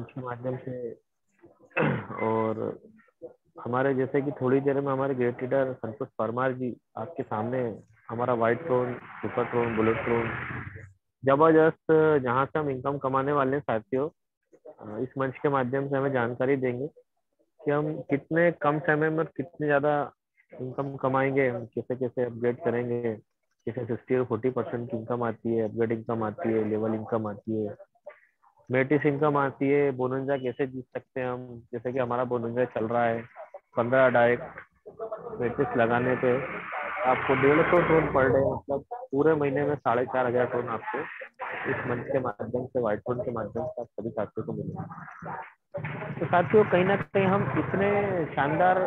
मंच के माध्यम से और हमारे जैसे कि थोड़ी देर में हमारे ग्रेट लीडर संतोष परमार जी आपके सामने हमारा white Tron, super Tron, bullet Tron जबरदस्त जहाँ से हम इनकम कमाने वाले हैं साथियों, इस मंच के माध्यम से हमें जानकारी देंगे कि हम कितने कम समय में कितने ज्यादा इनकम कमाएंगे, हम कैसे कैसे अपग्रेड करेंगे, जैसे 60 और 40% की इनकम आती है, अपग्रेड इनकम आती है, लेवल इनकम आती है, मेटिस इनकम आती है, बोनंजा कैसे जीत सकते हैं हम, जैसे कि हमारा बोनंजा चल रहा है 15 डायरेक्ट मेटिस लगाने पे आपको 150 टोन पर डे, मतलब पूरे महीने में 4,500 टोन आपको इस मंच के माध्यम से, व्हाइट टोन के माध्यम से आप सभी साथियों को मिलेंगे। तो साथियों कहीं ना कहीं हम इतने शानदार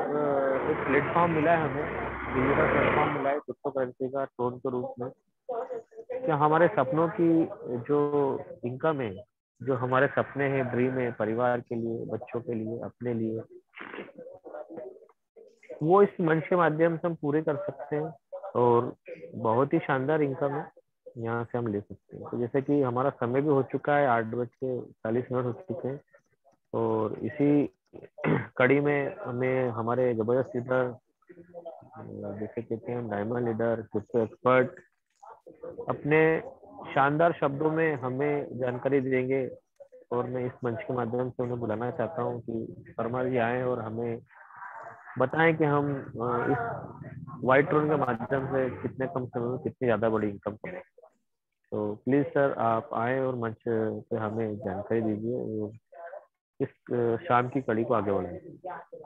एक प्लेटफॉर्म मिला है हमें, डिजिटल प्लेटफॉर्म मिला है क्रिप्टो करेंसी का टोन के रूप में, कि हमारे सपनों की जो इनकम है, जो हमारे सपने हैं, ड्रीम है, परिवार के लिए, बच्चों के लिए, अपने लिए, वो इस मंच के माध्यम से हम पूरे कर सकते हैं और बहुत ही शानदार इनकम है यहाँ से हम ले सकते हैं। तो जैसे कि हमारा समय भी हो चुका है, 8:40 हो चुके हैं और इसी कड़ी में हमें हमारे जबरदस्त लीडर, जैसे कहते हैं हम डायमंड लीडर, क्रिप्टो एक्सपर्ट, अपने शानदार शब्दों में हमें जानकारी देंगे और मैं इस मंच के माध्यम से उन्हें बुलाना चाहता हूँ कि परमार जी आए और हमें बताएं कि हम इस व्हाइट ट्रोन के माध्यम से कितने कम समय में कितनी ज्यादा बड़ी इनकम करें। तो प्लीज सर आप आए और मंच पे हमें जानकारी दीजिए और इस शाम की कड़ी को आगे बढ़ाएं।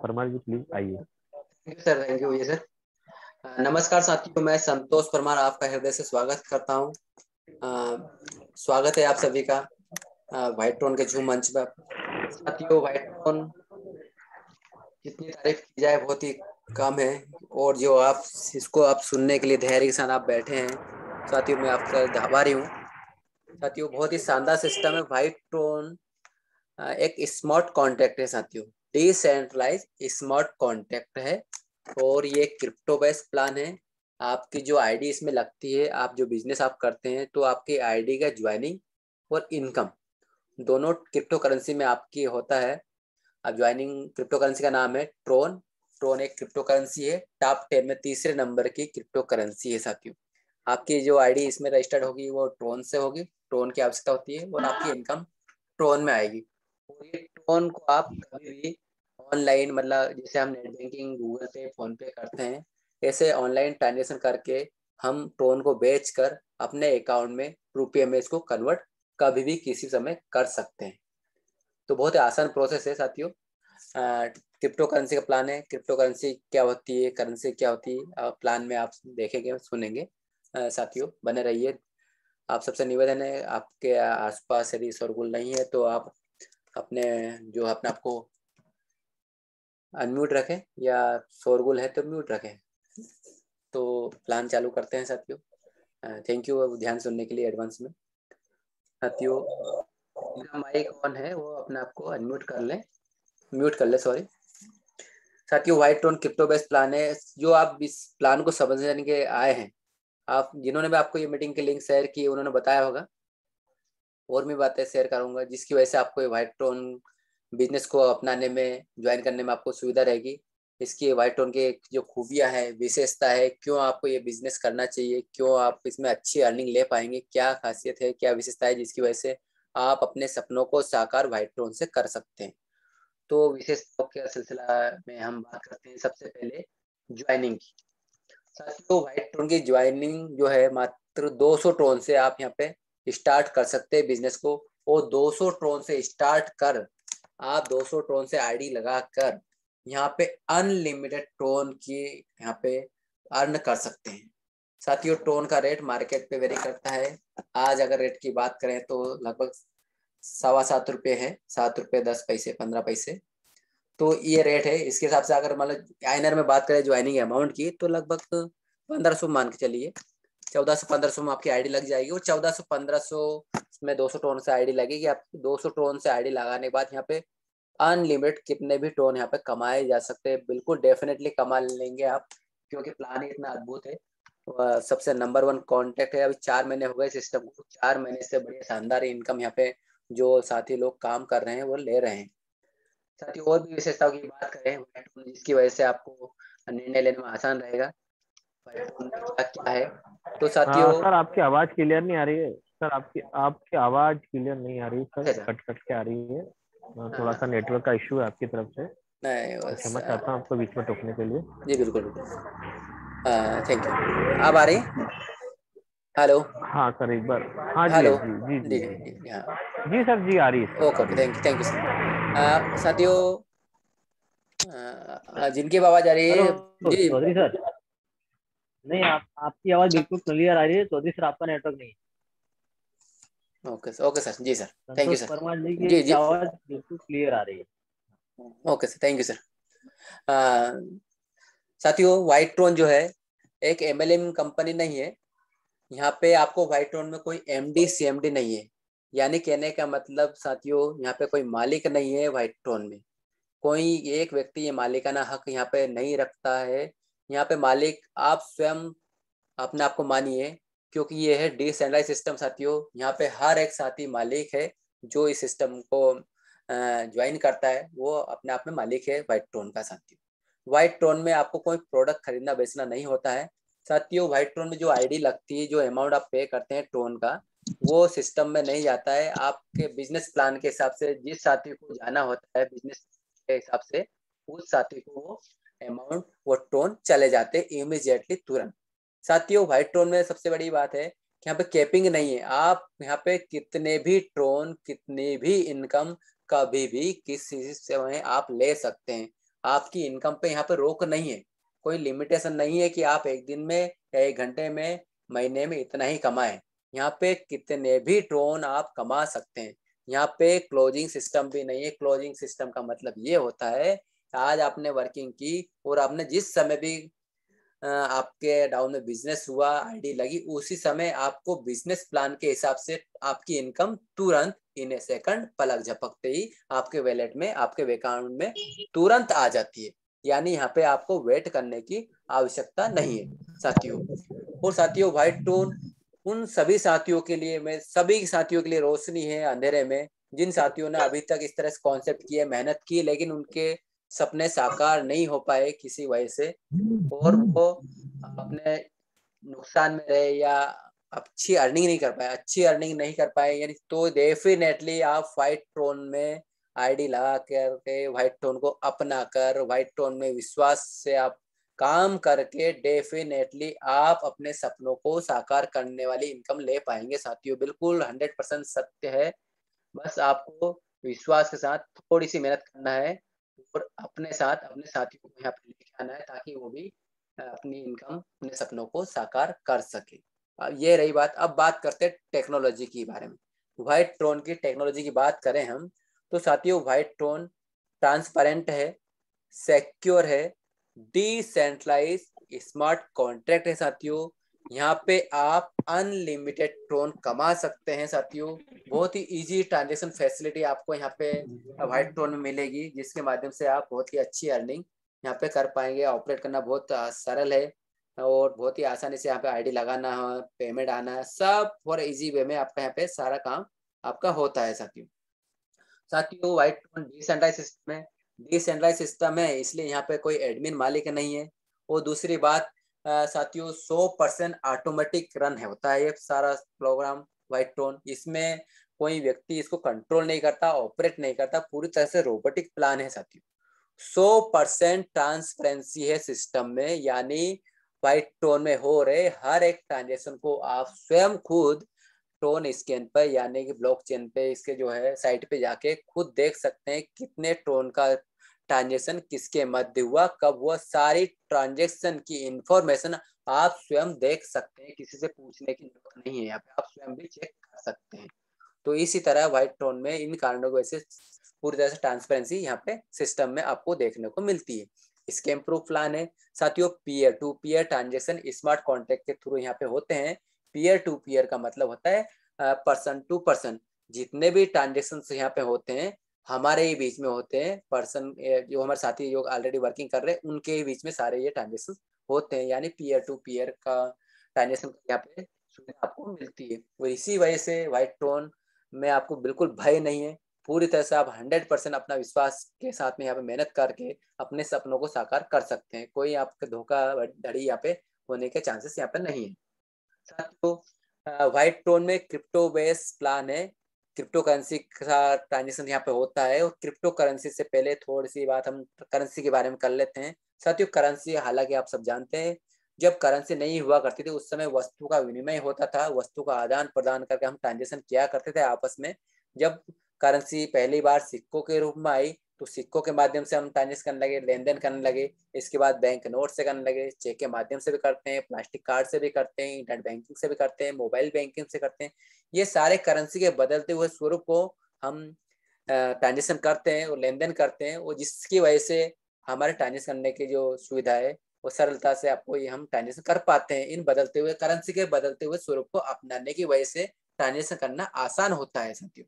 परमार जी प्लीज आइए। Thank you sir, thank you Vijay sir. नमस्कार साथियों, मैं संतोष परमार आपका हृदय से स्वागत करता हूं। स्वागत है आप सभी का व्हाइट टोन के झूम मंच पर। साथियों, व्हाइट टोन जितनी तारीफ की जाए बहुत ही कम है, और जो आप इसको आप सुनने के लिए धैर्य के साथ आप बैठे हैं साथियों, मैं आपका आभारी हूँ। साथियों, बहुत ही शानदार सिस्टम है व्हाइट टोन। एक स्मार्ट कॉन्ट्रैक्ट है साथियों, डिसेंट्रलाइज स्मार्ट कॉन्ट्रैक्ट है, और ये क्रिप्टो बेस्ड प्लान है। आपकी जो आईडी इसमें लगती है, आप जो बिजनेस आप करते हैं तो आपकी आईडी का ज्वाइनिंग और इनकम दोनों क्रिप्टो करेंसी में आपकी होता है। अब ज्वाइनिंग क्रिप्टो करेंसी का नाम है ट्रोन। ट्रोन एक क्रिप्टो करेंसी है, टॉप 10 में तीसरे नंबर की क्रिप्टो करेंसी है साथियों। आपकी जो आईडी इसमें रजिस्टर्ड होगी वो ट्रोन से होगी, ट्रोन की आवश्यकता होती है, और आपकी इनकम ट्रोन में आएगी। और ये ट्रोन को आप कभी भी ऑनलाइन, मतलब जैसे हम नेट बैंकिंग, गूगल पे, फोन पे करते हैं, ऐसे ऑनलाइन ट्रांजेक्शन करके हम ट्रोन को बेच कर अपने अकाउंट में रुपये में इसको कन्वर्ट कभी भी किसी समय कर सकते हैं। तो बहुत ही आसान प्रोसेस है साथियों। क्रिप्टो करेंसी का प्लान है। क्रिप्टो करेंसी क्या होती है, करेंसी क्या होती है, प्लान में आप देखेंगे, सुनेंगे। साथियों बने रहिए। आप सबसे निवेदन है, आपके आसपास यदि शोरगुल नहीं है तो आप अपने जो अपने आपको अनम्यूट रखें, या शोरगुल है तो म्यूट रखें। तो प्लान चालू करते हैं साथियों। थैंक यू ध्यान सुनने के लिए एडवांस में। साथियों, जिनका माइक ऑन है वो अपने आप को अनम्यूट कर लें, म्यूट कर ले, सॉरी। साथियों, white tone crypto based plan है। जो आप इस प्लान को समझने के आए हैं, आप जिन्होंने भी आपको ये मीटिंग के लिंक शेयर की उन्होंने बताया होगा, और भी बातें शेयर करूंगा जिसकी वजह से आपको व्हाइट टोन बिजनेस को अपनाने में, ज्वाइन करने में आपको सुविधा रहेगी। इसकी व्हाइट टोन की जो खूबियां है, विशेषता है, क्यों आपको ये बिजनेस करना चाहिए, क्यों आप इसमें अच्छी अर्निंग ले पाएंगे, क्या खासियत है, क्या विशेषता है जिसकी वजह से आप अपने सपनों को साकार व्हाइट टोन से कर सकते हैं। तो विशेषताओं के सिलसिला में हम बात करते हैं सबसे पहले ज्वाइनिंग की। साथियों, व्हाइट टोन की ज्वाइनिंग जो है मात्र 200 टोन से आप यहाँ पे स्टार्ट कर सकते हैं बिजनेस को, और 200 टोन से स्टार्ट कर आप 200 टोन से आईडी लगाकर यहाँ पे अनलिमिटेड टोन की यहाँ पे अर्न कर सकते हैं। साथियों, टोन का रेट मार्केट पे वेरी करता है। आज अगर रेट की बात करें तो लगभग 7.25 रुपये है, 7 रुपये 10 पैसे, 15 पैसे। तो ये रेट है। इसके हिसाब से अगर मतलब आइनर में बात करें ज्वाइनिंग अमाउंट की, तो लगभग 1500 मान के चलिए, 1400-1500 में आपकी आईडी लग जाएगी। और 1400-1500 में 200 टोन से आईडी लगेगी। आप 200 टोन से आईडी लगाने के बाद यहाँ पे अनलिमिटेड कितने भी टोन यहाँ पे कमाए जा सकते हैं। बिल्कुल डेफिनेटली कमा लेंगे आप, क्योंकि प्लान ही इतना अद्भुत है। सबसे नंबर 1 कॉन्टेक्ट है। अभी 4 महीने हो गए सिस्टम को, 4 महीने से बड़ी शानदार इनकम यहाँ पे जो साथी लोग काम कर रहे हैं वो ले रहे हैं। साथ ही और भी विशेषताओं की बात करें व्हाइट टोन जिसकी वजह से आपको निर्णय लेने में आसान रहेगा, व्हाइट टोन में क्या क्या है। तो साथियों सर आपकी आवाज क्लियर नहीं आ रही है। सर आपकी आपकी आवाज क्लियर नहीं आ रही सर, अच्छा, कट कट के आ रही है। थोड़ा सा हाँ, नेटवर्क का इशू है आपकी तरफ से, नहीं तो बस क्षमा चाहता हूँ आपको बीच में टोकने के लिए। जी बिल्कुल बिल्कुल, थैंक यू। अब आ रही है? हेलो। हाँ सर एक बार। हाँ जी हेलो। जी जी जी जी जी जी। जी हाँ। जी सर जी आ रही है सर, ओके आ ओके, रही है। Thank you sir. साथियों, जिनकी भी आवाज आ रही हेलो है। जी। चौधरी सर। नहीं, आपकी आवाज़ बिल्कुल क्लियर आ रही है चौधरी सर, आपका नेटवर्क नहीं है। ओके सर, जी sir, thank you Santosh sir. Parmar ji जी की जी, आवाज़ बिल्कुल क्लियर आ रही है। Okay sir, thank you sir. साथियों, व्हाइट ट्रोन जो है एक एमएलएम कंपनी नहीं है। यहाँ पे आपको व्हाइट ट्रोन में कोई एमडी सीएमडी नहीं है। यानी कहने का मतलब साथियों, यहाँ पे कोई मालिक नहीं है व्हाइट ट्रोन में। कोई एक व्यक्ति ये मालिकाना हक यहाँ पे नहीं रखता है। यहाँ पे मालिक आप स्वयं अपने आप को मानिए, क्योंकि ये है डिसेंट्रलाइज सिस्टम साथियों। यहाँ पे हर एक साथी मालिक है जो इस सिस्टम को ज्वाइन करता है, वो अपने आप में मालिक है व्हाइट ट्रोन का साथियों। व्हाइट ट्रोन में आपको कोई प्रोडक्ट खरीदना बेचना नहीं होता है साथियों। व्हाइट ट्रोन में जो आईडी लगती है, जो अमाउंट आप पे करते हैं ट्रोन का, वो सिस्टम में नहीं जाता है। आपके बिजनेस प्लान के हिसाब से जिस साथी को जाना होता है बिजनेस के हिसाब से, उस साथी को वो अमाउंट वो ट्रोन चले जाते इमीडिएटली, तुरंत। साथियों, व्हाइट टोन में सबसे बड़ी बात है कि यहाँ पे कैपिंग नहीं है। आप यहाँ पे कितने भी ट्रोन, कितनी भी इनकम, कभी भी किसी समय आप ले सकते हैं। आपकी इनकम पे यहाँ पे रोक नहीं है, कोई लिमिटेशन नहीं है कि आप एक दिन में या एक घंटे में, महीने में इतना ही कमाएं। यहाँ पे कितने भी ट्रोन आप कमा सकते हैं। यहाँ पे क्लोजिंग सिस्टम भी नहीं है। क्लोजिंग सिस्टम का मतलब ये होता है, आज आपने वर्किंग की और आपने जिस समय भी आपके डाउन में बिजनेस हुआ, आईडी लगी, उसी समय आपको बिजनेस प्लान के हिसाब से आपकी इनकम तुरंत इन ए सेकंड, पलक झपकते ही आपके वैलेट में, आपके अकाउंट में तुरंत आ जाती है। यानी यहाँ पे आपको वेट करने की आवश्यकता नहीं है साथियों। और साथियों, व्हाइट टोन उन सभी साथियों के लिए, मैं सभी साथियों के लिए रोशनी है अंधेरे में, जिन साथियों ने अभी तक इस तरह से कॉन्सेप्ट किए, मेहनत की, लेकिन उनके सपने साकार नहीं हो पाए किसी वजह से, और वो अपने नुकसान में रहे या अच्छी अर्निंग नहीं कर पाए, अच्छी अर्निंग नहीं कर पाए, यानी तो डेफिनेटली आप व्हाइट टोन में आईडी लगा करके, व्हाइट टोन को अपना कर, व्हाइट टोन में विश्वास से आप काम करके डेफिनेटली आप अपने सपनों को साकार करने वाली इनकम ले पाएंगे साथियों। बिल्कुल 100% सत्य है। बस आपको विश्वास के साथ थोड़ी सी मेहनत करना है और अपने साथ अपने साथियों को यहाँ पे लेके आना है, ताकि वो भी अपनी इनकम, अपने सपनों को साकार कर सके। अब ये रही बात। अब बात करते हैं टेक्नोलॉजी के बारे में। व्हाइट ट्रोन की टेक्नोलॉजी की बात करें हम, तो साथियों व्हाइट ट्रोन ट्रांसपेरेंट है, सिक्योर है, डिसेंट्रलाइज स्मार्ट कॉन्ट्रैक्ट है साथियों। यहाँ पे आप अनलिमिटेड ट्रोन कमा सकते हैं साथियों। बहुत ही इजी ट्रांजेक्शन फैसिलिटी आपको यहाँ पे व्हाइट ट्रोन में मिलेगी, जिसके माध्यम से आप बहुत ही अच्छी अर्निंग यहाँ पे कर पाएंगे। ऑपरेट करना बहुत सरल है और बहुत ही आसानी से यहाँ पे आईडी लगाना है, पेमेंट आना है, सब और इजी वे में आपका यहाँ पे सारा काम आपका होता है साथियों। साथियों, व्हाइट टोन डिसेंट्रलाइज सिस्टम है। डिसेंट्रलाइज सिस्टम है इसलिए यहाँ पे कोई एडमिन मालिक नहीं है। और दूसरी बात साथियों, 100% ऑटोमेटिक रन है होता है ये सारा प्रोग्राम व्हाइट टोन। इसमें कोई व्यक्ति इसको कंट्रोल नहीं करता, ऑपरेट नहीं करता, पूरी तरह से रोबोटिक प्लान है साथियों। 100% ट्रांसपेरेंसी है सिस्टम में, यानी व्हाइट टोन में हो रहे हर एक ट्रांजेक्शन को आप स्वयं खुद टोन स्कैन पर, यानी कि ब्लॉकचेन पे, इसके जो है साइट पे जाके खुद देख सकते हैं कितने टोन का ट्रांजेक्शन किसके मध्य हुआ, कब हुआ। सारी ट्रांजेक्शन की इंफॉर्मेशन आप स्वयं देख सकते हैं, किसी से पूछने की जरूरत नहीं है। यहाँ पे आप स्वयं भी चेक कर सकते हैं। तो इसी तरह व्हाइट टोन में इन कारणों की वजह से पूरी तरह से ट्रांसपेरेंसी यहाँ पे सिस्टम में आपको देखने को मिलती है। स्कैम प्रूफ प्लान है साथियों। Peer to peer transaction smart contract के थ्रू यहाँ पे होते हैं। पीयर टू पीयर का मतलब होता है पर्सन टू पर्सन। जितने भी ट्रांजेक्शन यहाँ पे होते हैं हमारे ही बीच में होते हैं। पर्सन जो हमारे साथी जो ऑलरेडी वर्किंग कर रहे हैं उनके ही बीच में सारे ये ट्रांजेक्शन होते हैं, यानी पीयर टू पीयर का ट्रांजेक्शन यहाँ पे सुविधा आपको मिलती है। और इसी वजह से व्हाइट टोन में आपको बिल्कुल भय नहीं है, पूरी तरह से आप 100% अपना विश्वास के साथ में यहाँ पे मेहनत करके अपने सपनों को साकार कर सकते हैं। कोई आपके धोखाधड़ी यहाँ पे होने के चांसेस यहाँ पे नहीं है। साथियों व्हाइट टोन में क्रिप्टो बेस प्लान है, क्रिप्टो करेंसी का ट्रांजेक्शन यहाँ पे होता है। और क्रिप्टो करेंसी से पहले थोड़ी सी बात हम करेंसी के बारे में कर लेते हैं। साथियों करेंसी हालांकि आप सब जानते हैं, जब करेंसी नहीं हुआ करती थी उस समय वस्तु का विनिमय होता था, वस्तु का आदान प्रदान करके हम ट्रांजेक्शन किया करते थे आपस में। जब करेंसी पहली बार सिक्कों के रूप में आई तो सिक्कों के माध्यम से हम ट्रांजेक्शन करने लगे, लेन देन करने लगे। इसके बाद बैंक नोट से करने लगे, चेक के माध्यम से भी करते हैं, प्लास्टिक कार्ड से भी करते हैं, इंटरनेट बैंकिंग से भी करते हैं, मोबाइल बैंकिंग से करते हैं। ये सारे करेंसी के बदलते हुए स्वरूप को हम ट्रांजेक्शन करते हैं और लेन देन करते हैं, और जिसकी वजह से हमारे ट्रांजेक्शन करने की जो सुविधा है वो सरलता से आपको ये हम ट्रांजेक्शन कर पाते हैं। इन बदलते हुए करेंसी के बदलते हुए स्वरूप को अपनाने की वजह से ट्रांजेक्शन करना आसान होता है साथियों।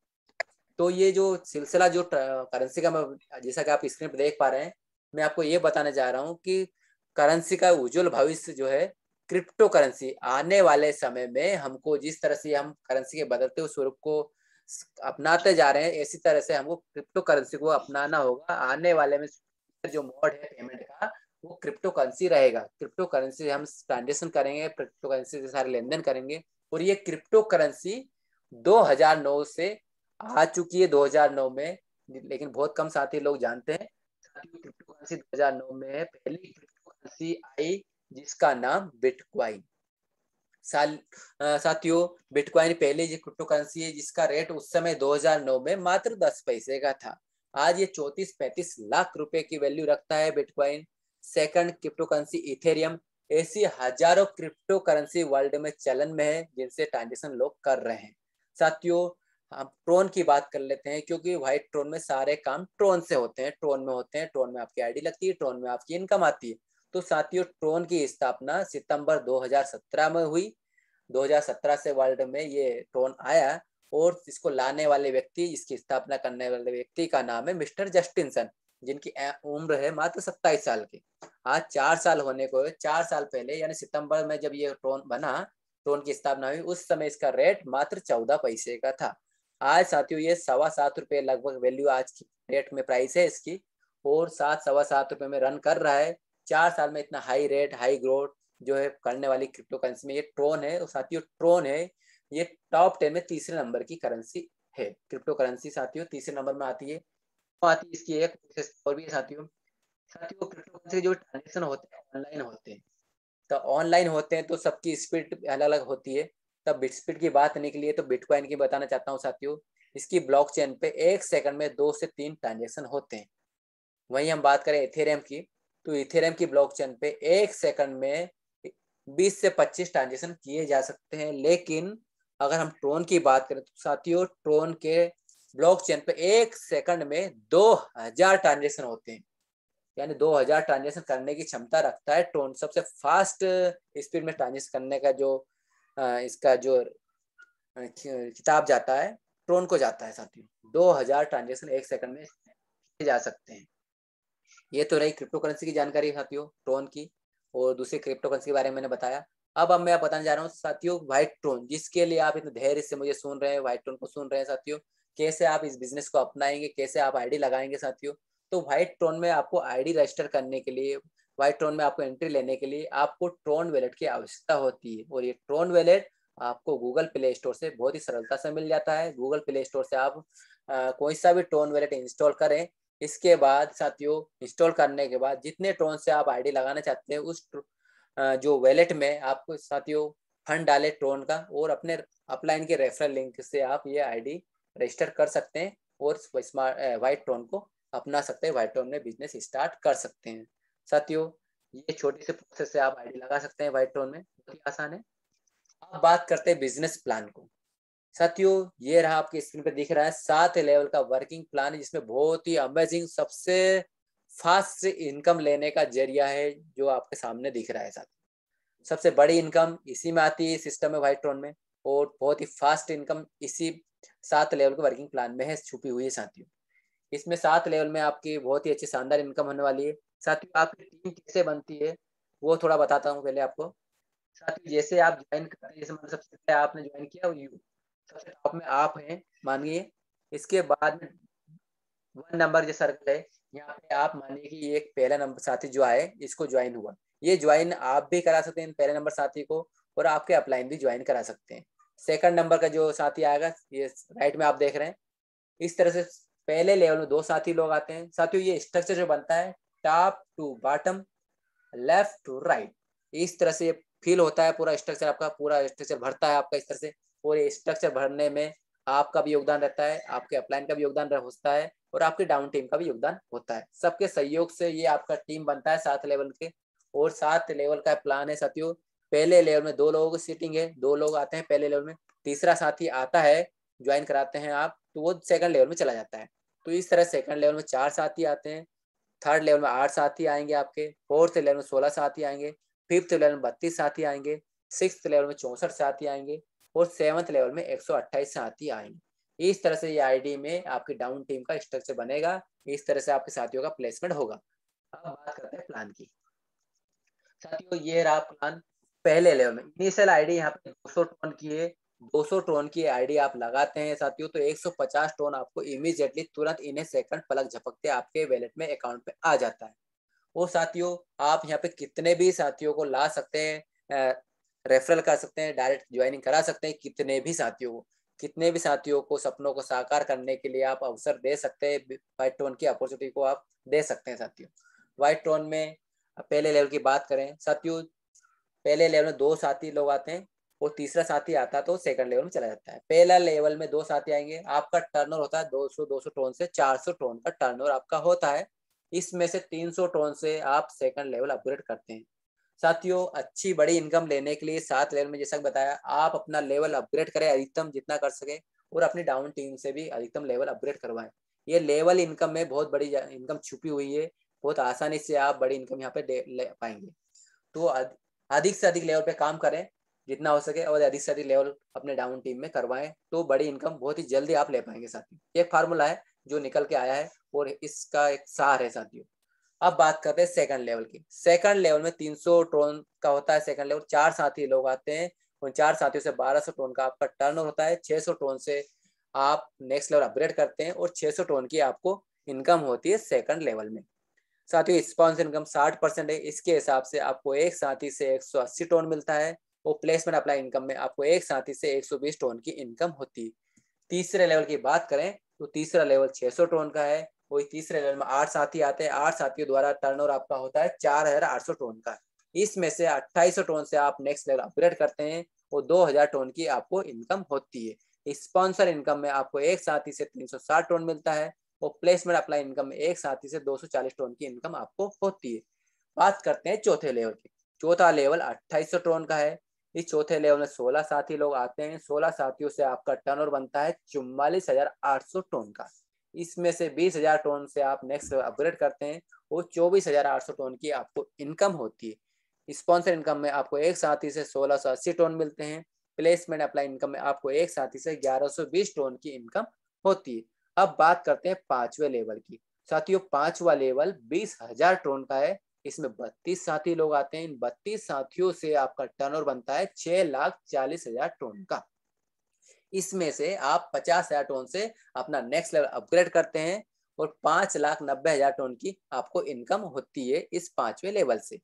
तो ये जो सिलसिला जो करेंसी का, मैं जैसा कि आप स्क्रीन पर देख पा रहे हैं, मैं आपको ये बताने जा रहा हूँ कि करेंसी का उज्जवल भविष्य जो है क्रिप्टो करेंसी, आने वाले समय में हमको जिस तरह से हम करेंसी के बदलते हुए स्वरूप को अपनाते जा रहे हैं, इसी तरह से हमको क्रिप्टो करेंसी को अपनाना होगा। आने वाले में जो मोड है पेमेंट का वो क्रिप्टो करेंसी रहेगा। क्रिप्टो करेंसी हम ट्रांजेक्शन करेंगे, क्रिप्टो करेंसी से सारे लेन देन करेंगे। और ये क्रिप्टो करेंसी 2009 से आ चुकी है, 2009 में, लेकिन बहुत कम साथी लोग जानते हैं। क्रिप्टो करेंसी 2009 में है, पहली क्रिप्टो करेंसी आई जिसका नाम बिटकॉइन। साथियों बिटकॉइन पहले जो क्रिप्टो करेंसी है जिसका रेट उस समय 2009 में मात्र 10 पैसे का था। आज ये 34-35 लाख रुपए की वैल्यू रखता है bitcoin. Second crypto currency Ethereum. ऐसी हजारों क्रिप्टो करेंसी वर्ल्ड में चलन में है जिनसे ट्रांजेक्शन लोग कर रहे हैं। साथियों हम ट्रोन की बात कर लेते हैं, क्योंकि व्हाइट ट्रोन में सारे काम ट्रोन से होते हैं, ट्रोन में होते हैं, ट्रोन में आपकी आईडी लगती है, ट्रोन में आपकी इनकम आती है। तो साथियों ट्रोन की स्थापना सितंबर 2017 में हुई। 2017 से वर्ल्ड में ये ट्रोन आया, और इसको लाने वाले व्यक्ति, इसकी स्थापना करने वाले व्यक्ति का नाम है मिस्टर जस्टिनसन, जिनकी उम्र है मात्र 27 साल की। आज 4 साल होने को, 4 साल पहले यानी सितंबर में जब ये ट्रोन बना, ट्रोन की स्थापना हुई, उस समय इसका रेट मात्र 14 पैसे का था। आज साथियों ये 7.25 रुपए लगभग वैल्यू आज की रेट में प्राइस है इसकी, और 7-7.25 रुपए में रन कर रहा है। 4 साल में इतना हाई रेट, हाई ग्रोथ जो है करने वाली क्रिप्टो करेंसी में ये ट्रोन है। और साथियों ट्रोन है ये टॉप 10 में तीसरे नंबर की करेंसी है। क्रिप्टो करेंसी साथियों तीसरे नंबर में आती है। तो आती है इसकी एक और भी है साथियों। साथियों क्रिप्टो करेंसी जो ट्रांजेक्शन होते हैं ऑनलाइन होते हैं, तो ऑनलाइन होते हैं तो सबकी स्पीड अलग अलग होती है। तब स्पीड की बात निकली है तो बिटकॉइन की बताना चाहता हूँ साथियों। इसकी ब्लॉकचेन पे 1 सेकंड में 2 से 3 ट्रांजेक्शन होते हैं। वहीं हम बात करें इथेरियम की, तो इथेरियम की ब्लॉकचेन पे 1 सेकंड में 20 से 25 ट्रांजेक्शन किए जा सकते हैं। लेकिन अगर हम ट्रोन की बात करें तो साथियों ट्रोन के ब्लॉकचेन पे 1 सेकंड में 2000 ट्रांजेक्शन होते हैं, यानी 2000 ट्रांजेक्शन करने की क्षमता रखता है ट्रोन। सबसे फास्ट स्पीड में ट्रांजेक्शन करने का जो इसका जो किताब जाता है ट्रोन को जाता है साथियों। 2000 ट्रांजेक्शन 1 सेकंड में किए जा सकते हैं। ये तो रही क्रिप्टो करेंसी की जानकारी साथियों ट्रोन की, और दूसरी क्रिप्टो करेंसी के बारे में मैंने बताया। अब मैं बताने जा रहा हूँ साथियों व्हाइट ट्रोन, जिसके लिए आप इतने धैर्य से मुझे सुन रहे हैं, व्हाइट ट्रोन को सुन रहे हैं साथियों। कैसे आप इस बिजनेस को अपनाएंगे, कैसे आप आईडी लगाएंगे साथियों। तो व्हाइट ट्रोन में आपको आईडी रजिस्टर करने के लिए, व्हाइट ट्रोन में आपको एंट्री लेने के लिए आपको ट्रोन वैलेट की आवश्यकता होती है। और ये ट्रोन वैलेट आपको गूगल प्ले स्टोर से बहुत ही सरलता से मिल जाता है। गूगल प्ले स्टोर से आप कोई सा भी ट्रोन वैलेट इंस्टॉल करें। इसके बाद साथियों इंस्टॉल करने के बाद जितने ट्रोन से आप आईडी लगाना चाहते हैं उस जो वैलेट में आपको साथियों फंड डाले ट्रोन का, और अपने अपलाइन के रेफरल लिंक से आप ये आईडी रजिस्टर कर सकते हैं और स्मार्ट व्हाइट ट्रोन को अपना सकते हैं। व्हाइट ट्रोन में बिजनेस स्टार्ट कर सकते हैं साथियों। ये छोटी सी प्रोसेस से आप आईडी लगा सकते हैं व्हाइट ट्रोन में, बहुत ही आसान है। अब बात करते हैं बिजनेस प्लान को। साथियों ये रहा आपके स्क्रीन पे दिख रहा है 7 लेवल का वर्किंग प्लान, जिसमें बहुत ही अमेजिंग सबसे फास्ट इनकम लेने का जरिया है जो आपके सामने दिख रहा है साथियों। सबसे बड़ी इनकम इसी में आती है सिस्टम में व्हाइट ट्रोन में, और बहुत ही फास्ट इनकम इसी 7 लेवल के वर्किंग प्लान में है, छुपी हुई है साथियों। इसमें 7 लेवल में आपकी बहुत ही अच्छी शानदार इनकम होने वाली है साथियों। आपकी टीम कैसे बनती है वो थोड़ा बताता हूँ पहले आपको। साथियों जैसे आप ज्वाइन करते हैं, जैसे मतलब सबसे पहले आपने ज्वाइन किया सबसे टॉप में आप हैं मानिए, इसके बाद में 1 नंबर जो सर्कल है, यहाँ पे आप मानिए कि ये एक पहला नंबर साथी जो आए इसको ज्वाइन हुआ, ये ज्वाइन आप भी करा सकते हैं पहले नंबर साथी को, और आपके अपलाइन भी ज्वाइन करा सकते हैं। सेकंड नंबर का जो साथी आएगा, ये राइट में आप देख रहे हैं, इस तरह से पहले लेवल में 2 साथी लोग आते हैं। साथियों ये स्ट्रक्चर जो बनता है top to bottom, left to right, इस तरह से फील होता है पूरा स्ट्रक्चर, आपका पूरा स्ट्रक्चर भरता है आपका इस तरह से, और ये स्ट्रक्चर भरने में आपका भी योगदान रहता है, आपके अपलाइन का भी योगदान होता है, और आपकी डाउन टीम का भी योगदान होता है। सबके सहयोग से ये आपका टीम बनता है 7 लेवल के, और 7 लेवल का प्लान है साथियों। पहले लेवल में 2 लोगों की सीटिंग है, 2 लोग आते हैं पहले लेवल में, तीसरा साथी आता है, ज्वाइन कराते हैं आप, तो वो सेकंड लेवल में चला जाता है। तो इस तरह सेकंड लेवल में 4 साथी आते हैं, थर्ड लेवल में 8 साथी आएंगे आपके, फोर्थ लेवल में 16 साथी आएंगे, फिफ्थ लेवल में 32 साथी आएंगे, सिक्स लेवल में 64 साथी आएंगे, और सेवंथ लेवल में 128 साथी आएंगे। इस तरह से ये आईडी में आपकी डाउन टीम का स्ट्रक्चर बनेगा, इस तरह से आपके साथियों का प्लेसमेंट होगा। अब बात करते हैं प्लान की। साथियों ये रहा प्लान पहले लेवल में। इनिशियल आईडी यहाँ पे 200 टोन की है, 200 टोन की आईडी आप लगाते हैं साथियों, तो 150 टोन आपको इमीडिएटली तुरंत इन्हें सेकंड पलक झपकते आपके वैलेट में अकाउंट पे आ जाता है। वो साथियों आप यहाँ पे कितने भी साथियों को ला सकते हैं, रेफरल कर सकते हैं, डायरेक्ट ज्वाइनिंग करा सकते हैं, कितने भी साथियों को सपनों को साकार करने के लिए आप अवसर दे सकते हैं, व्हाइट टोन की अपॉर्चुनिटी को आप दे सकते हैं साथियों। व्हाइट टोन में पहले लेवल की बात करें साथियों, पहले लेवल में 2 साथी लोग आते हैं, और तीसरा साथी आता है तो सेकंड लेवल में चला जाता है। पहला लेवल में 2 साथी आएंगे, आपका टर्नओवर होता है 200 टोन से 400 टोन का टर्नओवर आपका होता है, इसमें से 300 टोन से आप सेकंड लेवल अपग्रेड करते हैं। साथियों अच्छी बड़ी इनकम लेने के लिए 7 लेवल में जैसा बताया, आप अपना लेवल अपग्रेड करें अधिकतम जितना कर सके, और अपनी डाउन टीम से भी अधिकतम लेवल अपग्रेड करवाएं। ये लेवल इनकम में बहुत बड़ी इनकम छुपी हुई है, बहुत आसानी से आप बड़ी इनकम यहाँ पे ले पाएंगे। तो अधिक से अधिक लेवल पे काम करें जितना हो सके, और अधिक से अधिक लेवल अपने डाउन टीम में करवाएं, तो बड़ी इनकम बहुत ही जल्दी आप ले पाएंगे साथियों। एक फार्मूला है जो निकल के आया है, और इसका एक सार है साथियों। अब बात करते हैं सेकंड लेवल की। सेकंड लेवल में 300 टोन का होता है सेकंड लेवल, 4 साथी लोग आते हैं, उन 4 साथियों से 1200 टोन का आपका टर्नओवर होता है, 600 टोन से आप नेक्स्ट लेवल अपग्रेड करते हैं, और 600 टोन की आपको इनकम होती है सेकंड लेवल में। साथियों स्पॉन्सर इनकम 60% है, इसके हिसाब से आपको एक साथी से 180 टोन मिलता है, और प्लेसमेंट अप्लाई इनकम में आपको एक साथी से 120 टोन की इनकम होती है। तीसरे लेवल की बात करें तो तीसरा लेवल 600 टोन का है, वही तीसरे लेवल में 8 साथी आते हैं, 8 साथियों द्वारा टर्नओवर आपका होता है 4800 टोन का, इसमें से 2800 टोन से आप नेक्स्ट लेवल अपग्रेड करते हैं, और 2000 टोन की आपको इनकम होती है। स्पॉन्सर इनकम में आपको एक साथी से 360 टोन मिलता है, और प्लेसमेंट अप्लाई इनकम में एक साथी से 240 टोन की इनकम आपको होती है। बात करते हैं चौथे लेवल की। चौथा लेवल 2800 टोन का है, इस चौथे लेवल में 16 साथी लोग आते हैं, 16 साथियों से आपका टर्नओवर बनता है 44,800 टोन का, इसमें से 20,000 टोन से आप नेक्स्ट लेवल अपग्रेड करते हैं, और 24,800 टोन की आपको इनकम होती है। स्पॉन्सर इनकम में आपको एक साथी से 1680 टोन मिलते हैं, प्लेसमेंट अप्लाई इनकम में आपको एक साथी से 1120 टोन की इनकम होती है। अब बात करते हैं 5वें लेवल की। साथियों 5वां लेवल 20,000 टोन का है, इसमें 32 साथी लोग आते हैं, इन 32 साथियों से आपका टर्नओवर बनता है 6,40,000 टोन का, इसमें से आप 50,000 टोन से अपना नेक्स्ट लेवल अपग्रेड करते हैं, और 5,90,000 टोन की आपको इनकम होती है इस 5वें लेवल से।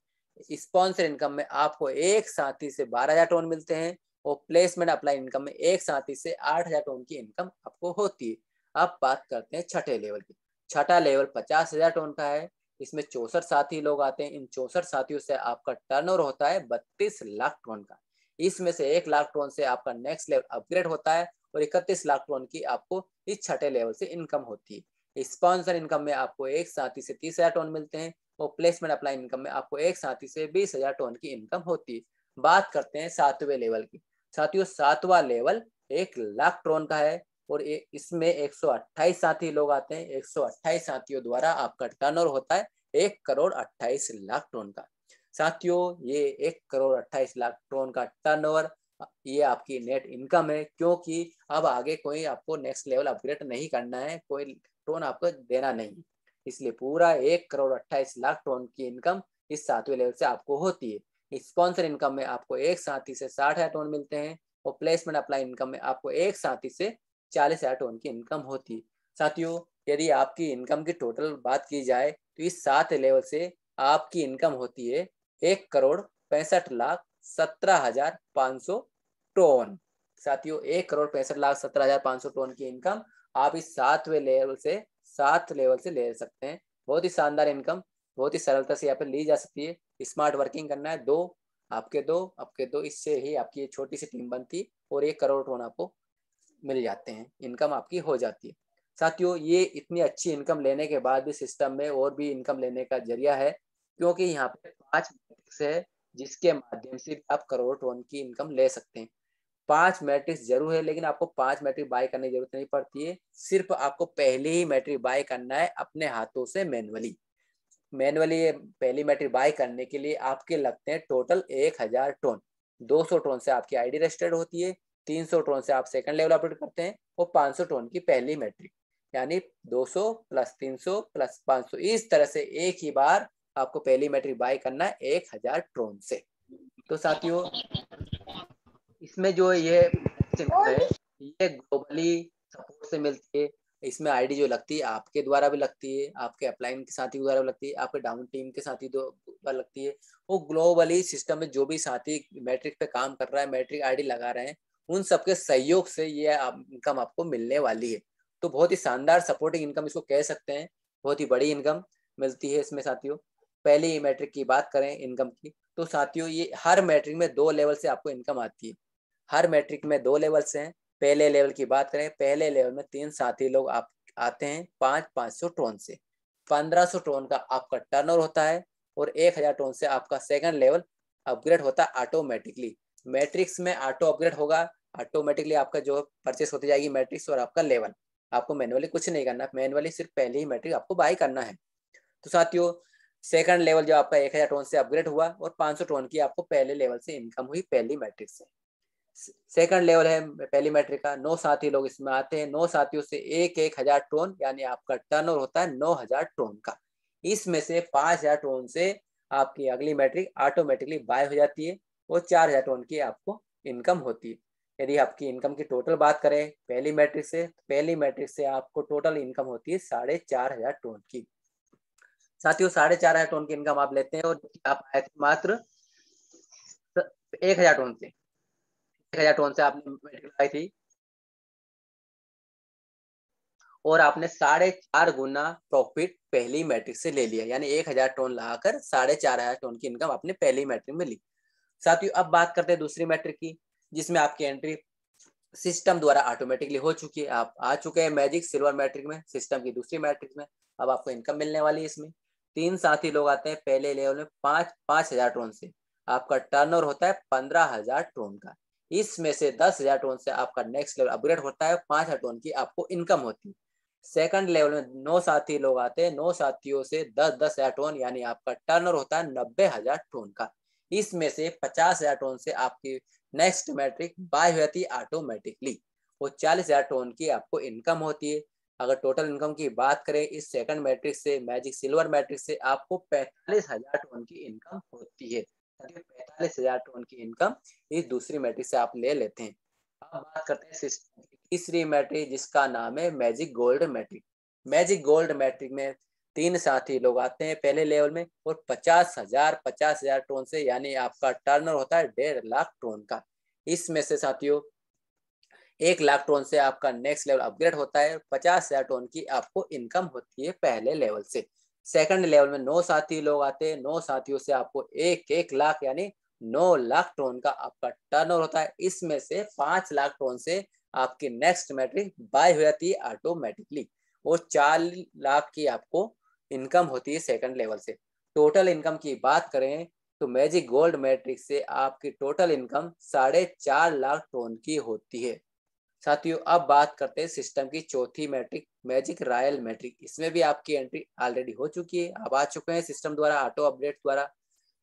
स्पॉन्सर इनकम में आपको एक साथी से 12,000 टोन मिलते हैं, और प्लेसमेंट अप्लाई इनकम में एक साथी से 8,000 टोन की इनकम आपको होती है। अब बात करते हैं छठे लेवल की। छठा लेवल 50,000 टोन का है, इसमें 64 साथी लोग आते हैं, इन 64 साथियों से आपका टर्नओवर होता है 32 लाख टोन का, इसमें से 1 लाख टोन से आपका नेक्स्ट लेवल अपग्रेड होता है, और 31 लाख टोन की आपको इस छठे लेवल से इनकम होती है। स्पॉन्सर इनकम में आपको एक साथी से 30,000 टोन मिलते हैं, और प्लेसमेंट अप्लाई इनकम में आपको एक साथी से 20,000 टोन की इनकम होती है। बात करते हैं 7वें लेवल की। साथियों 7वां लेवल 1 लाख टोन का है, और इसमें 128 साथी लोग आते हैं, 128 साथियों द्वारा आपका टर्नओवर होता है 1,28,00,000 टोन का। साथियों ये 1,28,00,000 टोन का टर्नओवर ये आपकी नेट इनकम है, क्योंकि अब आगे कोई आपको नेक्स्ट लेवल अपग्रेड नहीं करना है, कोई टोन आपको देना नहीं, इसलिए पूरा 1,28,00,000 टोन की इनकम इस 7वें लेवल से आपको होती है। स्पॉन्सर इनकम में आपको एक साथी से 60,000 टोन मिलते हैं, और प्लेसमेंट अप्लाई इनकम में आपको एक साथी से 40,000 टन की इनकम होती है। साथियों, यदि आपकी इनकम की टोटल बात की जाए तो इस 7 लेवल से आपकी इनकम होती है 1,65,17,500 टन। साथियों, 1,65,17,500 टन की इनकम आप इस 7वें लेवल से 7 लेवल से ले सकते हैं। बहुत ही शानदार इनकम, बहुत ही सरलता से यहाँ पे ली जा सकती है। स्मार्ट वर्किंग करना है, आपके दो, इससे ही आपकी छोटी सी टीम बनती और 1 करोड़ टन आपको मिल जाते हैं, इनकम आपकी हो जाती है। साथियों, ये इतनी अच्छी इनकम लेने के बाद भी सिस्टम में और भी इनकम लेने का जरिया है, क्योंकि यहाँ पे 5 मैट्रिक्स है जिसके माध्यम से आप करोड़ टन की इनकम ले सकते हैं। 5 मैट्रिक्स जरूर है, लेकिन आपको 5 मैट्रिक बाय करने की जरूरत नहीं पड़ती है। सिर्फ आपको पहले ही मैट्रिक बाय करना है अपने हाथों से मैनुअली। पहली मैट्रिक बाय करने के लिए आपके लगते हैं टोटल 1000 टन। 200 टन से आपकी आईडी रजिस्टर्ड होती है, 300 टन से आप सेकंड लेवल अपडेट करते हैं और 500 टन की पहली मैट्रिक, यानी 200 प्लस 300 प्लस 500, इस तरह से एक ही बार आपको पहली मैट्रिक बाय करना है 1000 टन से। तो साथियों, इसमें जो ये है ये ग्लोबली सपोर्ट से मिलती है। इसमें आईडी जो लगती है आपके द्वारा भी लगती है, आपके अपलाइन के साथी द्वारा भी लगती है, आपके डाउन टीम के साथी द्वारा लगती है। वो ग्लोबली सिस्टम में जो भी साथी मैट्रिक पे काम कर रहा है, मैट्रिक आईडी लगा रहे हैं, उन सबके सहयोग से ये इनकम आपको मिलने वाली है। तो बहुत ही शानदार सपोर्टिंग इनकम इसको कह सकते हैं, बहुत ही बड़ी इनकम मिलती है इसमें। साथियों, पहली मैट्रिक की बात करें इनकम की, तो साथियों ये हर मैट्रिक में 2 लेवल से आपको इनकम आती है। हर मैट्रिक में 2 लेवल्स हैं। पहले लेवल की बात करें, पहले लेवल में 3 साथी लोग आप आते हैं 500 टन से, 1500 टन का आपका टर्नओवर होता है और 1000 टन से आपका सेकंड लेवल अपग्रेड होता है ऑटोमेटिकली। मैट्रिक्स में ऑटो अपग्रेड होगा, ऑटोमेटिकली आपका जो परचेस होती जाएगी मैट्रिक्स और आपका लेवल, आपको मैनुअली कुछ नहीं करना, मैनुअली सिर्फ पहले ही मैट्रिक आपको बाय करना है। तो साथियों, सेकंड लेवल जो आपका 1000 टन से अपग्रेड हुआ और 500 टन की आपको पहले लेवल से इनकम हुई पहली मैट्रिक से। सेकंड लेवल है पहली मैट्रिक का, 9 साथी लोग इसमें आते हैं। 9 साथियों से 1,000 टन, यानी आपका टर्नओवर होता है 9000 टन का। इसमें से 5000 टन से आपकी अगली मैट्रिक ऑटोमेटिकली बाय हो जाती है और 4000 टन की आपको इनकम होती है। यदि आपकी इनकम की टोटल बात करें पहली मैट्रिक से आपको टोटल इनकम होती है 4500 टन की। साथियों, 4500 टन की इनकम आप लेते हैं और आप आए थे मात्र 1000 टन से। 1000 टन से आपने मैट्रिक लगाई थी और आपने 4.5 गुना प्रॉफिट पहली मैट्रिक से ले लिया, यानी 1000 टन लगाकर 4500 टन की इनकम आपने पहली मैट्रिक में ली। साथियों, अब बात करते हैं दूसरी मैट्रिक की, जिसमें आपकी एंट्री सिस्टम द्वारा ऑटोमेटिकली हो चुकी है। आप आ चुके हैं मैजिक सिल्वर मैट्रिक में, सिस्टम की दूसरी मैट्रिक में। अब आपको इनकम मिलने वाली है। इसमें 3 साथी लोग आते हैं पहले लेवल में 5,000 टन से, आपका टर्नओवर होता है 15,000 टन का। इसमें से 10,000 टन से आपका नेक्स्ट लेवल अपग्रेड होता है, 5,000 टन की आपको इनकम होती है। सेकंड लेवल में 9 साथी लोग आते हैं, 9 साथियों से 10,000 टन, यानी आपका टर्नओवर होता है 90,000 टन का। इसमें से 50,000 टन से आपकी नेक्स्ट मैट्रिक बाय हो जाती है ऑटोमेटिकली और 40,000 टन की आपको इनकम होती है। अगर टोटल इनकम की बात करें इस सेकंड मैट्रिक से, मैजिक सिल्वर मैट्रिक से, आपको 45,000 टन की इनकम होती है। 45,000 टन की इनकम इस दूसरी मैट्रिक से आप ले लेते हैं। अब बात करते हैं सिस्टम की तीसरी मैट्रिक, जिसका नाम है magic gold matrix. Magic gold matrix में 3 साथी लोग आते हैं पहले लेवल में और 50,000 टन से, यानी आपका टर्नओवर होता है 1.5 लाख टन का। इसमें से साथियों 1 लाख टन से आपका नेक्स्ट लेवल अपग्रेड होता है, 50,000 टन की आपको इनकम होती है पहले लेवल से। सेकंड लेवल में 9 साथी लोग आते हैं, 9 साथियों से आपको 1 लाख यानी 9 लाख टन का आपका टर्नओवर होता है। इसमें से 5 लाख टन से आपकी नेक्स्ट मैट्रिक बाय हो जाती है ऑटोमेटिकली और 4 लाख की आपको इनकम होती है सेकंड लेवल से। टोटल इनकम की बात करें तो मैजिक गोल्ड मैट्रिक से आपकी टोटल इनकम 4.5 लाख टन की होती है। साथियों, अब बात करते हैं सिस्टम की चौथी मैट्रिक, मैजिक रॉयल मैट्रिक। इसमें भी आपकी एंट्री ऑलरेडी हो चुकी है, अब आ चुके हैं सिस्टम द्वारा, ऑटो अपडेट द्वारा।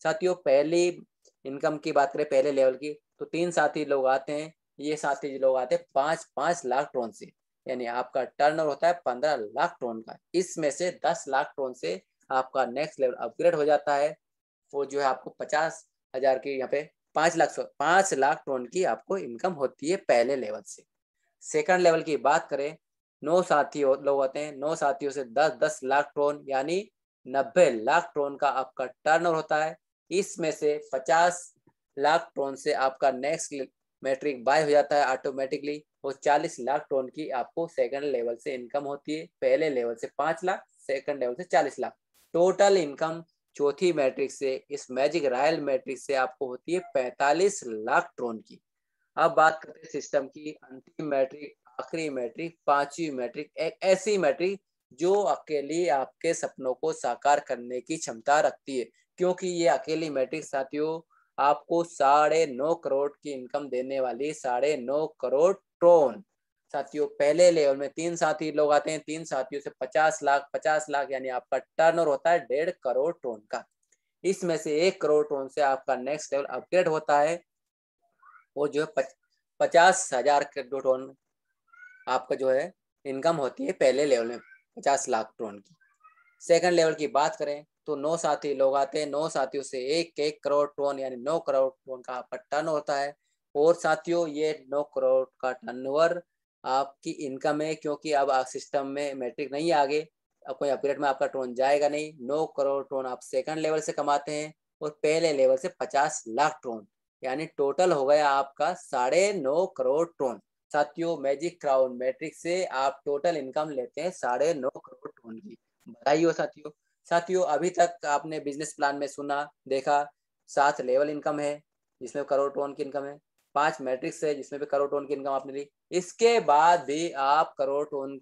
साथियों, पहली इनकम की बात करें पहले लेवल की, तो 3 साथी लोग आते हैं। ये साथी लोग आते हैं 5 लाख टन से, यानी आपका टर्नओवर होता है 15 लाख टन का। इसमें से 10 लाख टन से आपका नेक्स्ट लेवल अपग्रेड हो जाता है वो जो है आपको 50,000 की यहाँ पे 5 लाख ट्रोन की आपको इनकम होती है पहले लेवल से। सेकंड लेवल की बात करें, 9 साथी लोग होते हैं, 9 साथियों से 10 लाख ट्रोन यानी 90 लाख ट्रोन का आपका टर्नओवर होता है। इसमें से 50 लाख ट्रोन से आपका नेक्स्ट मैट्रिक बाय हो जाता है ऑटोमेटिकली, और 40 लाख ट्रोन की आपको सेकंड लेवल से इनकम होती है। पहले लेवल से 5 लाख, सेकंड लेवल से 40 लाख। टोटल इनकम चौथी मैट्रिक से, इस मैजिक रॉयल मैट्रिक से आपको होती है 45 लाख ट्रोन की। अब बात करते हैं सिस्टम की अंतिम मैट्रिक, आखिरी मैट्रिक, पांचवी मैट्रिक, एक ऐसी मैट्रिक जो अकेली आपके सपनों को साकार करने की क्षमता रखती है, क्योंकि ये अकेली मैट्रिक साथियों आपको 9.5 करोड़ की इनकम देने वाली 9.5 करोड़ ट्रोन। साथियों पहले लेवल में 3 साथी लोग आते हैं, 3 साथियों से 50 लाख, 50 लाख यानी आपका टर्नओवर होता है 1.5 करोड़ ट्रोन का। इसमें से 1 करोड़ ट्रोन से आपका नेक्स्ट लेवल अपग्रेड होता है, वो जो है 50,000 ट्रोन आपका जो है इनकम होती है पहले लेवल में 50 लाख ट्रोन की। सेकंड लेवल की बात करें तो 9 साथी लोग आते हैं, 9 साथियों से 1 करोड़ ट्रोन यानी 9 करोड़ ट्रोन का आपका टर्न होता है। और साथियों ये 9 करोड़ का टर्नओवर आपकी इनकम है, क्योंकि अब सिस्टम में मैट्रिक नहीं आगे, अब कोई अपग्रेड में आपका ट्रोन जाएगा नहीं। 9 करोड़ ट्रोन आप सेकंड लेवल से कमाते हैं और पहले लेवल से 50 लाख ट्रोन, यानी टोटल हो गया आपका 9.5 करोड़ ट्रोन। साथियों मैजिक क्राउन मैट्रिक से आप टोटल इनकम लेते हैं 9.5 करोड़ ट्रोन की। बधाई हो साथियों। साथियों अभी तक आपने बिजनेस प्लान में सुना देखा, 7 लेवल इनकम है जिसमें करोड़ टोन की इनकम है, 5 मैट्रिक्स है जिसमें भी करोड़ टोन की इनकम आपने ली। इसके बाद भी आप करोड़ टोन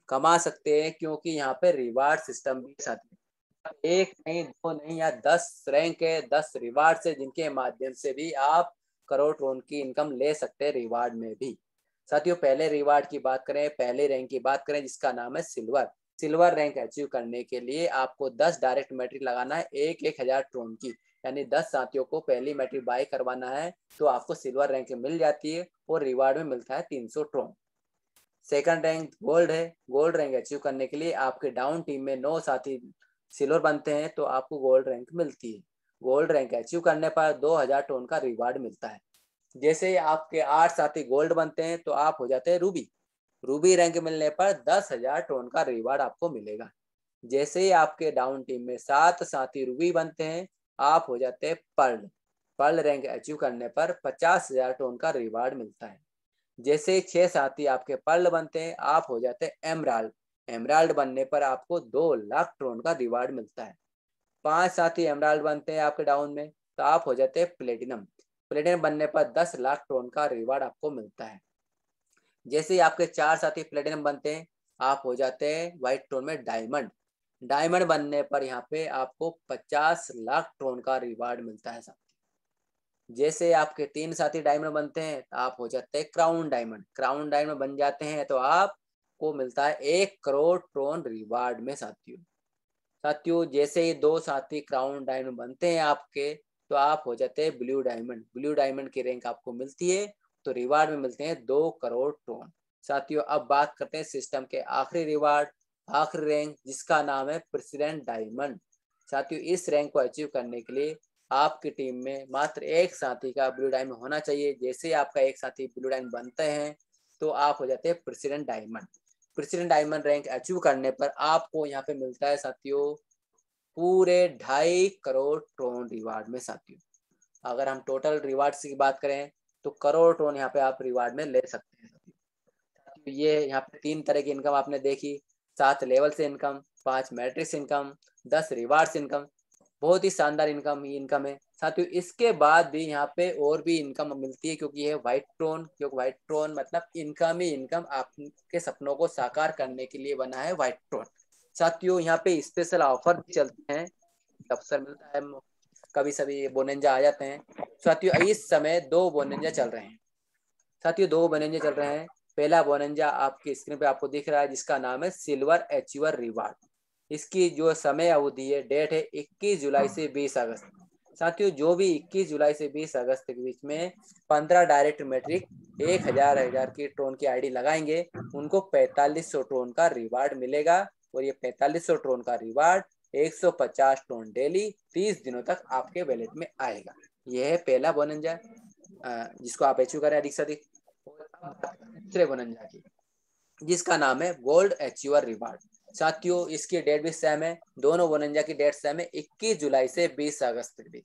कमा सकते हैं, क्योंकि यहाँ पे रिवार्ड सिस्टम भी साथ में, एक नहीं, दो नहीं, या 10 रैंक है, 10 रिवार्ड है जिनके माध्यम से भी आप करोड़ टोन की इनकम ले सकते हैं रिवार्ड में भी। साथियों पहले रिवार्ड की बात करें, पहले रैंक की बात करें जिसका नाम है सिल्वर। सिल्वर रैंक अचीव करने के लिए आपको 10 डायरेक्ट मैट्रिक लगाना है, 1,000 ट्रोन की, यानी 10 साथियों को पहली मैट्रिक बाय करवाना है तो आपको सिल्वर रैंक मिल जाती है और रिवार्ड में मिलता है 300 ट्रोन। सेकंड रैंक गोल्ड है। गोल्ड रैंक अचीव करने के लिए आपके डाउन टीम में 9 साथी सिल्वर बनते हैं तो आपको गोल्ड रैंक मिलती है। गोल्ड रैंक अचीव करने पर 2000 टोन का रिवार्ड मिलता है। जैसे ही आपके 8 साथी गोल्ड बनते हैं तो आप हो जाते हैं रूबी। रूबी रैंक मिलने पर 10,000 टोन का रिवार्ड आपको मिलेगा। जैसे ही आपके डाउन टीम में 7 साथी रूबी बनते हैं आप हो जाते हैं पर्ल। पर्ल रैंक अचीव करने पर 50,000 टोन का रिवार्ड मिलता है। जैसे ही 6 साथी आपके पर्ल बनते हैं आप हो जाते हैं एमराल्ड। एमराल्ड बनने पर आपको 2 लाख ट्रोन का रिवार्ड मिलता है। 5 साथी एमराल्ड बनते हैं आपके डाउन में तो आप हो जाते हैं प्लेटिनम। प्लेटिनम बनने पर 10 लाख ट्रोन का रिवार्ड आपको मिलता है। जैसे ही आपके 4 साथी प्लेटिनम बनते हैं आप हो जाते हैं व्हाइट ट्रोन में डायमंड। डायमंड बनने पर यहाँ पे आपको 50 लाख ट्रोन का रिवार्ड मिलता है साथी। जैसे आपके 3 साथी डायमंड बनते हैं आप हो जाते हैं क्राउन डायमंड। क्राउन डायमंड बन जाते हैं तो आपको मिलता है 1 करोड़ ट्रोन रिवार्ड में साथियों। साथियों जैसे ही 2 साथी क्राउन डायमंड बनते हैं आपके तो आप हो जाते हैं ब्लू डायमंड। ब्लू डायमंड की रैंक आपको मिलती है तो रिवार्ड में मिलते हैं 2 करोड़ ट्रोन। साथियों अब बात करते हैं सिस्टम के आखिरी रिवार्ड, आखिरी रैंक जिसका नाम है प्रेसिडेंट डायमंड। साथियों इस रैंक को अचीव करने के लिए आपकी टीम में मात्र 1 साथी का ब्लू डायमंड होना चाहिए। जैसे ही आपका 1 साथी ब्लू डायमंड बनते हैं तो आप हो जाते हैं president diamond. President diamond rank achieve करने पर आपको यहाँ पे मिलता है साथियों पूरे 2.5 करोड़ ट्रोन रिवार्ड में साथियों। अगर हम टोटल रिवार्ड की बात करें तो करोड़ ट्रोन यहाँ पे आप रिवार्ड में ले सकते हैं साथियों। ये यहाँ पे 3 तरह की इनकम आपने देखी, 7 लेवल से income, 5 matrix income, 10 rewards income. बहुत ही शानदार इनकम है साथियों। इसके बाद भी यहाँ पे और भी इनकम मिलती है, क्योंकि ये व्हाइट ट्रोन, क्योंकि व्हाइट ट्रोन मतलब इनकम ही इनकम, आपके सपनों को साकार करने के लिए बना है व्हाइट ट्रोन। साथियों यहाँ पे स्पेशल ऑफर भी चलते हैं, अवसर मिलता है, कभी सभी बोनेंजा आ जाते हैं। साथियों इस समय 2 बोनेंजा चल रहे हैं साथियों, 2 बोनेंजा चल रहे हैं। पहला बोनेंजा आपकी स्क्रीन पे आपको दिख रहा है जिसका नाम है सिल्वर अचीवर रिवार्ड। इसकी जो समय अवधि है, डेट है 21 जुलाई से 20 अगस्त। साथियों जो भी 21 जुलाई से 20 अगस्त के बीच में 15 डायरेक्ट मैट्रिक 1000 की ट्रोन की आईडी लगाएंगे उनको 4500 ट्रोन का रिवार्ड मिलेगा। और ये 4500 ट्रोन का रिवार्ड 150 ट्रोन डेली 30 दिनों तक आपके वैलेट में आएगा। यह है पहला बोनंजा जिसको आप अचीव करें अधिक से अधिक। और अब बात करें दूसरे बोनंजा की, जिसका नाम है गोल्ड अचीवर रिवार्ड। साथियों इसकी डेट भी सेम है, दोनों बोनंजा की डेट सेम है, 21 जुलाई से 20 अगस्त तक भी।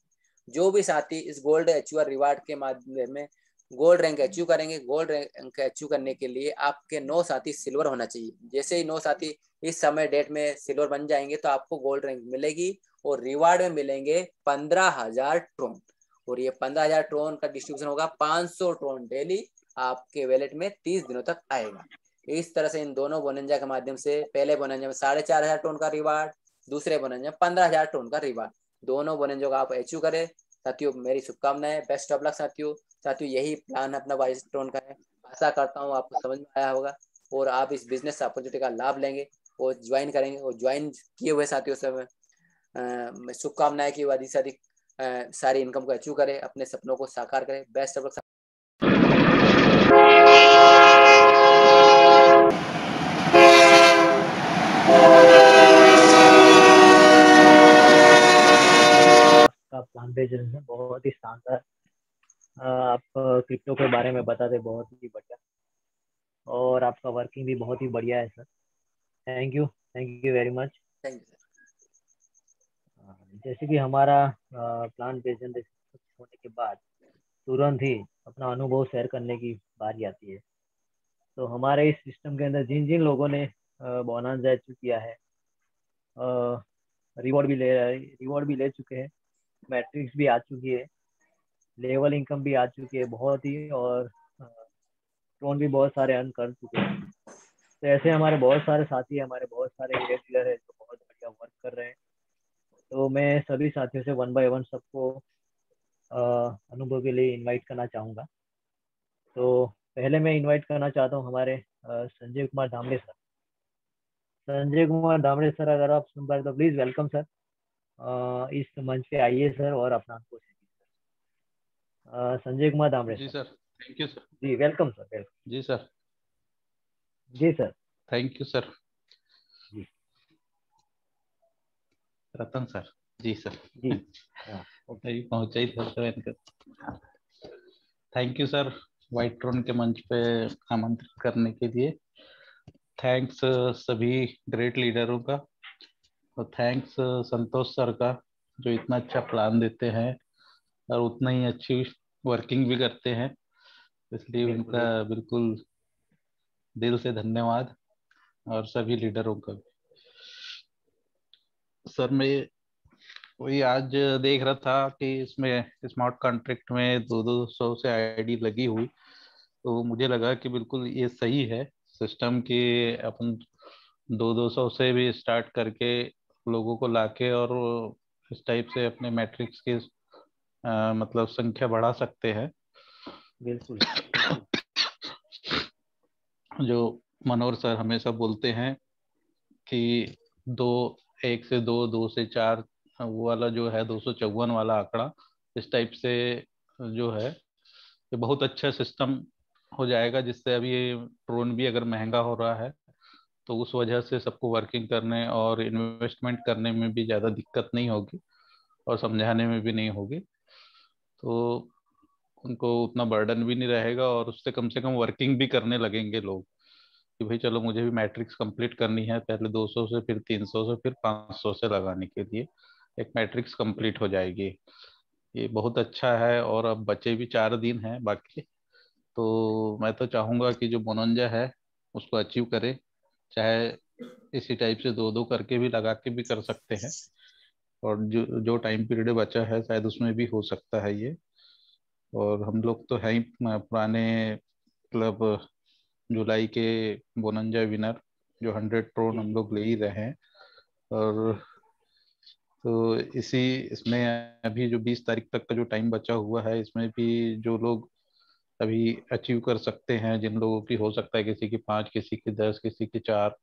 जो भी साथी इस गोल्ड अचीवर रिवार्ड के माध्यम में गोल्ड रैंक अचीव करेंगे, गोल्ड रैंक अचीव करने के लिए आपके 9 साथी सिल्वर होना चाहिए। जैसे ही 9 साथी इस समय डेट में सिल्वर बन जाएंगे तो आपको गोल्ड रैंक मिलेगी और रिवार्ड में मिलेंगे 15,000 ट्रोन। और ये 15,000 ट्रोन का डिस्ट्रीब्यूशन होगा, 500 ट्रोन डेली आपके वैलेट में 30 दिनों तक आएगा। इस तरह से इन दोनों बोनंजा के माध्यम से पहले बोनंजा में 4,500 टोन का रिवार्ड, दूसरे बोनंजा में 15,000 टोन का रिवार्ड, दोनों बोनंजों का आप अचीव करें। साथियों मेरी शुभकामनाएं, बेस्ट ऑफ लक साथियों। साथियों यही प्लान अपना 22 टोन का है। आशा करता हूँ आपको समझ में आया होगा और आप इस बिजनेस अपॉर्चुनिटी का लाभ लेंगे और ज्वाइन करेंगे। और ज्वाइन किए हुए साथियों से मैं शुभकामनाएं कि अधिक से अधिक सारी इनकम को अचीव करें, अपने सपनों को साकार करें। Best of luck. आपका प्लान बिजनेस बहुत ही शानदार। आप क्रिप्टो के बारे में बताते बहुत ही बढ़िया, और आपका वर्किंग भी बहुत ही बढ़िया है sir. Thank you very much. Thank you. जैसे कि हमारा प्लान बिजनेस होने के बाद तुरंत ही अपना अनुभव शेयर करने की बारी आती है। तो हमारे इस सिस्टम के अंदर जिन जिन लोगों ने बोनस अचीव किया है, रिवॉर्ड भी ले चुके हैं, मैट्रिक्स भी आ चुकी है, लेवल इनकम भी आ चुकी है बहुत ही, और ट्रोन भी बहुत सारे अर्न कर चुके हैं। तो ऐसे हमारे बहुत सारे साथी हैं, हमारे बहुत सारे रेगुलर है जो बहुत बढ़िया वर्क कर रहे हैं। तो मैं सभी साथियों से वन बाय वन सबको अनुभव के लिए इनवाइट करना चाहूँगा। तो पहले मैं इनवाइट करना चाहता हूँ हमारे संजय कुमार धामड़े सर। संजय कुमार धामड़े सर, अगर आप सुन पाए तो प्लीज़ वेलकम सर। इस मंच पे आइए सर और अपना अनुभव share. Sanjay Kumar Dhamde ji sir. Sir, thank you sir. जी वेलकम सर, वेलकम। जी सर, जी सर। Thank you sir. जी रतन सर। जी सर। जी। हाँ ओके। अभी पहुंचा ही था सर इनका। Thank you sir, White Tron के मंच पे आमंत्रित करने के लिए। थैंक्स सभी ग्रेट लीडरों का, और थैंक्स संतोष सर का जो इतना अच्छा प्लान देते हैं और उतना ही अच्छी वर्किंग भी करते हैं, इसलिए बिल्कुल उनका बिल्कुल। बिल्कुल दिल से धन्यवाद। और सभी लीडरों का भी। सर मैं वही आज देख रहा था कि इसमें स्मार्ट कॉन्ट्रैक्ट में 200 से आईडी लगी हुई, तो मुझे लगा कि बिल्कुल ये सही है सिस्टम कि अपन 200 से भी स्टार्ट करके लोगों को लाके और इस टाइप से अपने मैट्रिक्स की मतलब संख्या बढ़ा सकते हैं। बिल्कुल बिल्कुल। जो मनोहर सर हमेशा बोलते हैं कि दो, एक से दो, दो से चार, वो वाला जो है 254 वाला आंकड़ा, इस टाइप से जो है ये बहुत अच्छा सिस्टम हो जाएगा, जिससे अभी ये ड्रोन भी अगर महंगा हो रहा है तो उस वजह से सबको वर्किंग करने और इन्वेस्टमेंट करने में भी ज़्यादा दिक्कत नहीं होगी और समझाने में भी नहीं होगी, तो उनको उतना बर्डन भी नहीं रहेगा और उससे कम से कम वर्किंग भी करने लगेंगे लोग कि भाई चलो मुझे भी मैट्रिक्स कंप्लीट करनी है, पहले 200 से, फिर 300 से, फिर 500 से लगाने के लिए एक मैट्रिक्स कंप्लीट हो जाएगी। ये बहुत अच्छा है। और अब बचे भी 4 दिन हैं बाकी, तो मैं तो चाहूंगा कि जो बोनंजा है उसको अचीव करे, चाहे इसी टाइप से दो दो करके भी लगा के भी कर सकते हैं, और जो जो टाइम पीरियड बचा है शायद उसमें भी हो सकता है ये। और हम लोग तो हैं ही पुराने, मतलब जुलाई के बोनंजा विनर, जो 100 ट्रोन जी हम जी लोग ले ही रहे हैं। और तो इसी इसमें अभी जो 20 तारीख तक का जो टाइम बचा हुआ है, इसमें भी जो लोग अभी अचीव कर सकते हैं, जिन लोगों की हो सकता है किसी की 5, किसी की 10, किसी की 4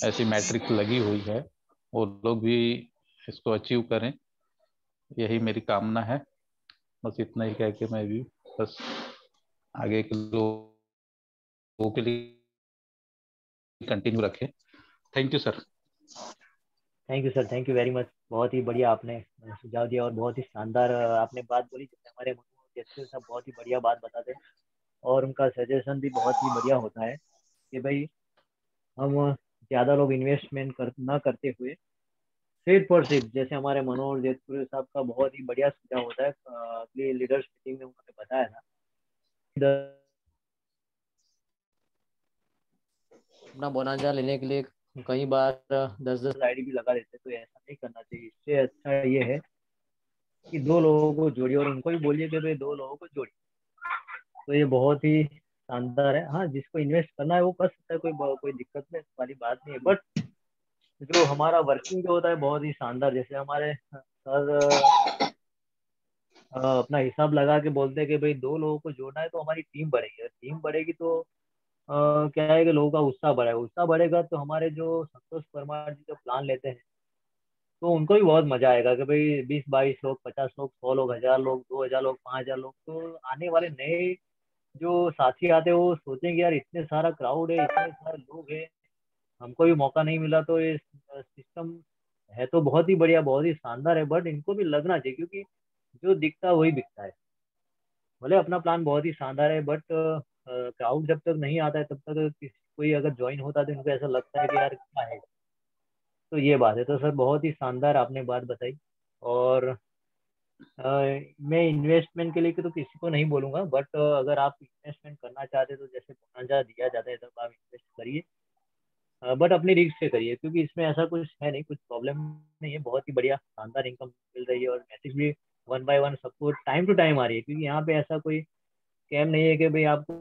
ऐसी मैट्रिक्स लगी हुई है, वो लोग भी इसको अचीव करें, यही मेरी कामना है। बस इतना ही कह के मैं भी बस आगे के लोगों के लिए कंटिन्यू रखें। Thank you sir. Thank you sir, thank you very much. बहुत ही बढ़िया आपने सुझाव दिया और बहुत ही शानदार आपने बात बोली। जैसे हमारे मनोज जैसे सब बहुत ही बढ़िया बात बताते हैं और उनका सजेशन भी बहुत ही बढ़िया होता है कि भाई हम ज़्यादा लोग इन्वेस्टमेंट ना करते हुए सिर्फ और सिर्फ, जैसे हमारे मनोहर जेतपुरी साहब का बहुत ही बढ़िया सुझाव होता है अगली लीडर्स मीटिंग में उन्होंने बताया था, अपना बोनांजा लेने के लिए कई बार 10-10 आईडी भी लगा देते हैं, तो ऐसा नहीं करना चाहिए। इससे अच्छा ये है कि 2 लोगों को जोड़िए और उनको भी बोलिए कि भाई 2 लोगों को जोड़िए। तो ये बहुत ही शानदार है। हाँ, जिसको इन्वेस्ट करना है वो कर सकता है, कोई दिक्कत नहीं वाली बात नहीं है। बट जो हमारा वर्किंग जो होता है बहुत ही शानदार, जैसे हमारे सर अपना हिसाब लगा के बोलते हैं कि भाई 2 लोगों को जोड़ना है तो हमारी टीम बढ़ेगी। अगर टीम बढ़ेगी तो क्या है कि लोगों का उत्साह बढ़ेगा, उत्साह बढ़ेगा तो हमारे जो संतोष परमार जी जो प्लान लेते हैं तो उनको भी बहुत मजा आएगा कि भाई 20-22 लोग, 50 लोग, 100 लोग, 1000 लोग, 2000 लोग, 5000 लोग, तो आने वाले नए जो साथी आते हैं वो सोचेंगे यार इतने सारा क्राउड है, इतने सारे लोग हैं, हमको भी मौका नहीं मिला। तो ये सिस्टम है तो बहुत ही बढ़िया, बहुत ही शानदार है, बट इनको भी लगना चाहिए क्योंकि जो दिखता है वही बिकता है। भले अपना प्लान बहुत ही शानदार है बट क्राउड जब तक नहीं आता है तब तक कोई अगर ज्वाइन होता है तो इनको ऐसा लगता है कि यार क्या है। तो ये बात है। तो सर बहुत ही शानदार आपने बात बताई। और मैं इन्वेस्टमेंट के लिए तो किसी को नहीं बोलूंगा, बट अगर आप इन्वेस्टमेंट करना चाहते हैं तो जैसे बोनांजा दिया जाता है तब आप इन्वेस्ट करिए, बट अपनी रिस्क से करिए क्योंकि इसमें ऐसा कुछ है नहीं, कुछ प्रॉब्लम नहीं है। बहुत ही बढ़िया शानदार इनकम मिल रही है और मैसेज भी 1 बाय 1 सबको टाइम टू टाइम आ रही है, क्योंकि यहाँ पे ऐसा कोई स्कैम नहीं है कि भाई आपको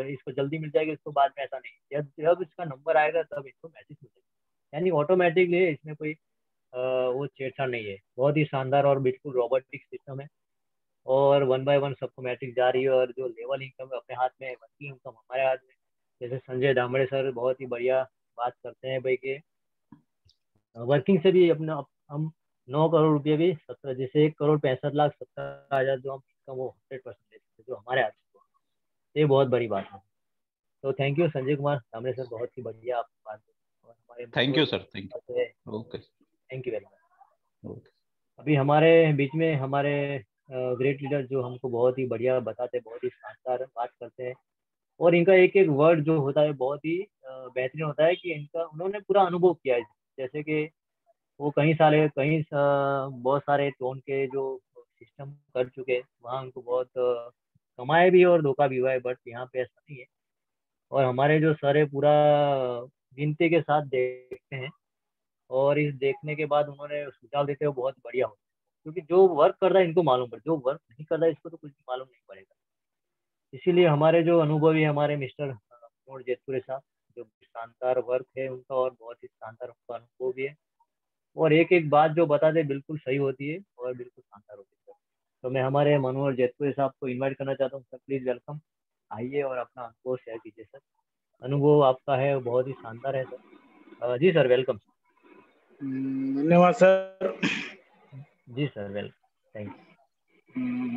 इसको जल्दी मिल जाएगी इसको बाद में, ऐसा नहीं है। जब जब इसका नंबर आएगा तब इसको मैसेज मिल जाएगा, यानी ऑटोमेटिकली इसमें कोई वो छेड़छाड़ नहीं है। बहुत ही शानदार और बिल्कुल रोबोटिक सिस्टम है और 1 बाय 1 सबको मैट्रिक जा रही है और जो लेवल इनकम अपने हाथ में है, वर्किंग इनकम हमारे हाथ में। जैसे संजय दामड़े सर बहुत ही बढ़िया बात करते हैं भाई कि वर्किंग से भी अपना हम 9 करोड़ रुपये भी 17, जैसे 1,65,70,000 जो हम इनकम वो 100% ले सकते हैं, जो हमारे हाथ में है। ये बहुत बड़ी बात है। तो thank you Sanjay Kumar Damde sir, बहुत ही बढ़िया आपकी बात है और हमारे थैंक मनोहर यू जी सर, थैंक बात है। You. Okay. Thank you very much. Okay. अभी हमारे बीच में हमारे ग्रेट लीडर जो हमको बहुत ही बढ़िया बताते हैं, बहुत ही शानदार बात करते हैं और इनका एक एक वर्ड जो होता है बहुत ही बेहतरीन होता है कि इनका उन्होंने पूरा अनुभव किया है। जैसे कि वो बहुत सारे टोन के जो सिस्टम कर चुके हैं, वहाँ उनको बहुत कमाए भी और धोखा भी हुआ है, बट यहाँ पे ऐसा नहीं है। और हमारे जो सर है पूरा गिनती के साथ देखते हैं और इस देखने के बाद उन्होंने सुझाव देते हुए बहुत बढ़िया होता है, क्योंकि जो वर्क कर रहा है इनको मालूम पड़े, जो वर्क नहीं कर रहा है इसको तो कुछ भी मालूम नहीं पड़ेगा। इसीलिए हमारे जो अनुभवी हमारे मिस्टर मनोहर जेतपुरे साहब, जो शानदार वर्क है उनका और बहुत ही शानदार उनका अनुभव भी है और एक एक बात जो बताते बिल्कुल सही होती है और बिल्कुल शानदार होती है। तो मैं हमारे मनोहर जेतपुरे साहब को इनवाइट करना चाहता हूँ। सर प्लीज वेलकम, आइए और अपना अनुभव शेयर कीजिए सर। अनुभव आपका है बहुत ही शानदार है सर। जी सर वेलकम। धन्यवाद सर। जी सर वेलकम, थैंक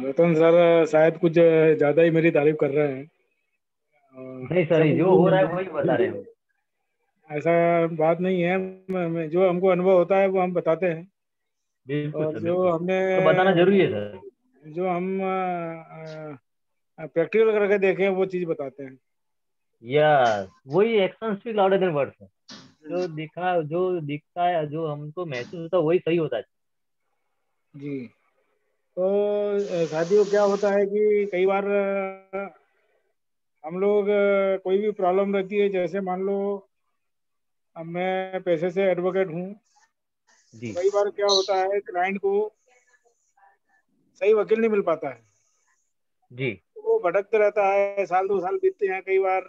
रतन सर शायद कुछ ज़्यादा ही मेरी तारीफ कर रहे हैं। यू। नहीं ऐसा सर, कुछ जो नहीं हो रहा है है, वही बता रहे हो। ऐसा बात नहीं है। जो हमको अनुभव होता है वो हम बताते हैं बिल्कुल और सर, जो बिल्कुल हमने और बताना जरूरी है सर। जो हम प्रैक्टिकल करके देखे हैं वो चीज़ बताते हैं। यस, वही action speak louder than words है। जो दिखता है, जो हमको महसूस होता है वही सही होता है। जी। तो साथियों क्या होता है कि कई बार हम लोग कोई भी प्रॉब्लम रहती है, जैसे मान लो अब मैं पैसे से एडवोकेट हूँ, जी कई बार क्या होता है क्लाइंट को सही वकील नहीं मिल पाता है, जी वो भटकते रहता है, 1-2 साल बीतते हैं। कई बार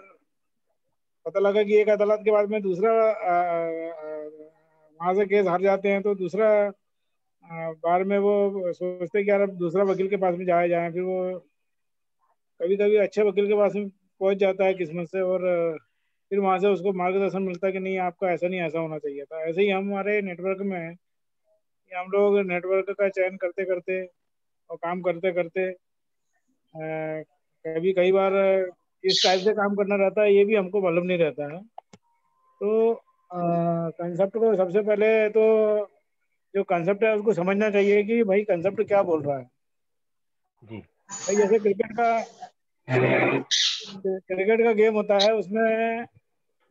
पता लगा कि एक अदालत के बाद में दूसरा वहां से केस हार जाते हैं, तो दूसरा बार में वो सोचते हैं कि यार अब दूसरा वकील के पास में जाए जाए, फिर वो कभी कभी अच्छे वकील के पास में पहुंच जाता है किस्मत से, और फिर वहां से उसको मार्गदर्शन मिलता है कि नहीं आपका ऐसा नहीं, ऐसा होना चाहिए था। ऐसे ही हमारे नेटवर्क में है कि हम लोग नेटवर्क का चयन करते करते और काम करते करते कभी कई बार किस टाइप से काम करना रहता है ये भी हमको मालूम नहीं रहता है। तो कंसेप्ट को सबसे पहले तो जो कंसेप्ट है उसको समझना चाहिए कि भाई कंसेप्ट क्या बोल रहा है। जी भाई जैसे क्रिकेट का गेम होता है, उसमें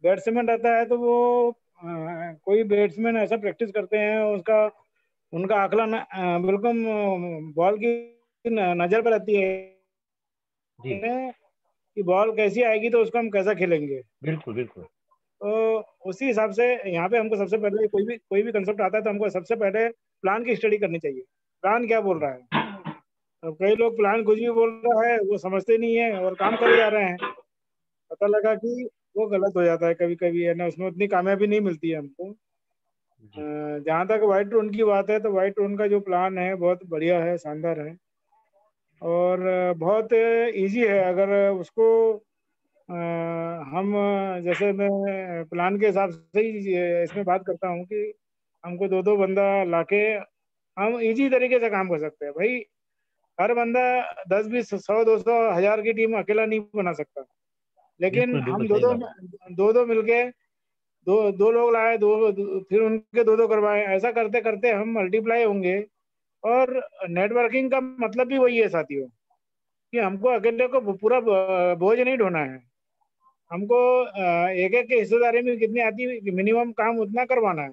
बैट्समैन रहता है तो वो कोई बैट्समैन ऐसा प्रैक्टिस करते हैं, उसका उनका आकलन बिल्कुल बॉल की नजर पर रहती है जी कि बॉल कैसी आएगी तो उसको हम कैसा खेलेंगे। बिल्कुल बिल्कुल। तो उसी हिसाब से यहाँ पे हमको सबसे पहले कोई भी कंसेप्ट आता है तो हमको सबसे पहले प्लान की स्टडी करनी चाहिए। प्लान क्या बोल रहा है। अब कई लोग प्लान कुछ भी बोल रहा है, वो समझते नहीं है और काम करे जा रहे हैं। पता लगा कि वो गलत हो जाता है कभी कभी, है ना, उसमें उतनी कामयाबी नहीं मिलती है हमको। जी जहाँ तक वाइट ड्रोन की बात है तो वाइट ड्रोन का जो प्लान है बहुत बढ़िया है, शानदार है और बहुत इजी है। अगर उसको हम जैसे मैं प्लान के हिसाब से ही इसमें बात करता हूँ कि हमको दो दो बंदा लाके हम इजी तरीके से काम कर सकते हैं। भाई हर बंदा 10 20 100 200 1000 की टीम अकेला नहीं बना सकता, लेकिन बिल्कुल बिल्कुल हम सही बात। दो दो मिलके दो लोग लाए, फिर उनके दो दो करवाए, ऐसा करते करते हम मल्टीप्लाई होंगे। और नेटवर्किंग का मतलब भी वही है साथियों, कि हमको अकेले को पूरा बोझ नहीं ढोना है। हमको एक एक की हिस्सेदारी में कितनी आती है, मिनिमम काम उतना करवाना है।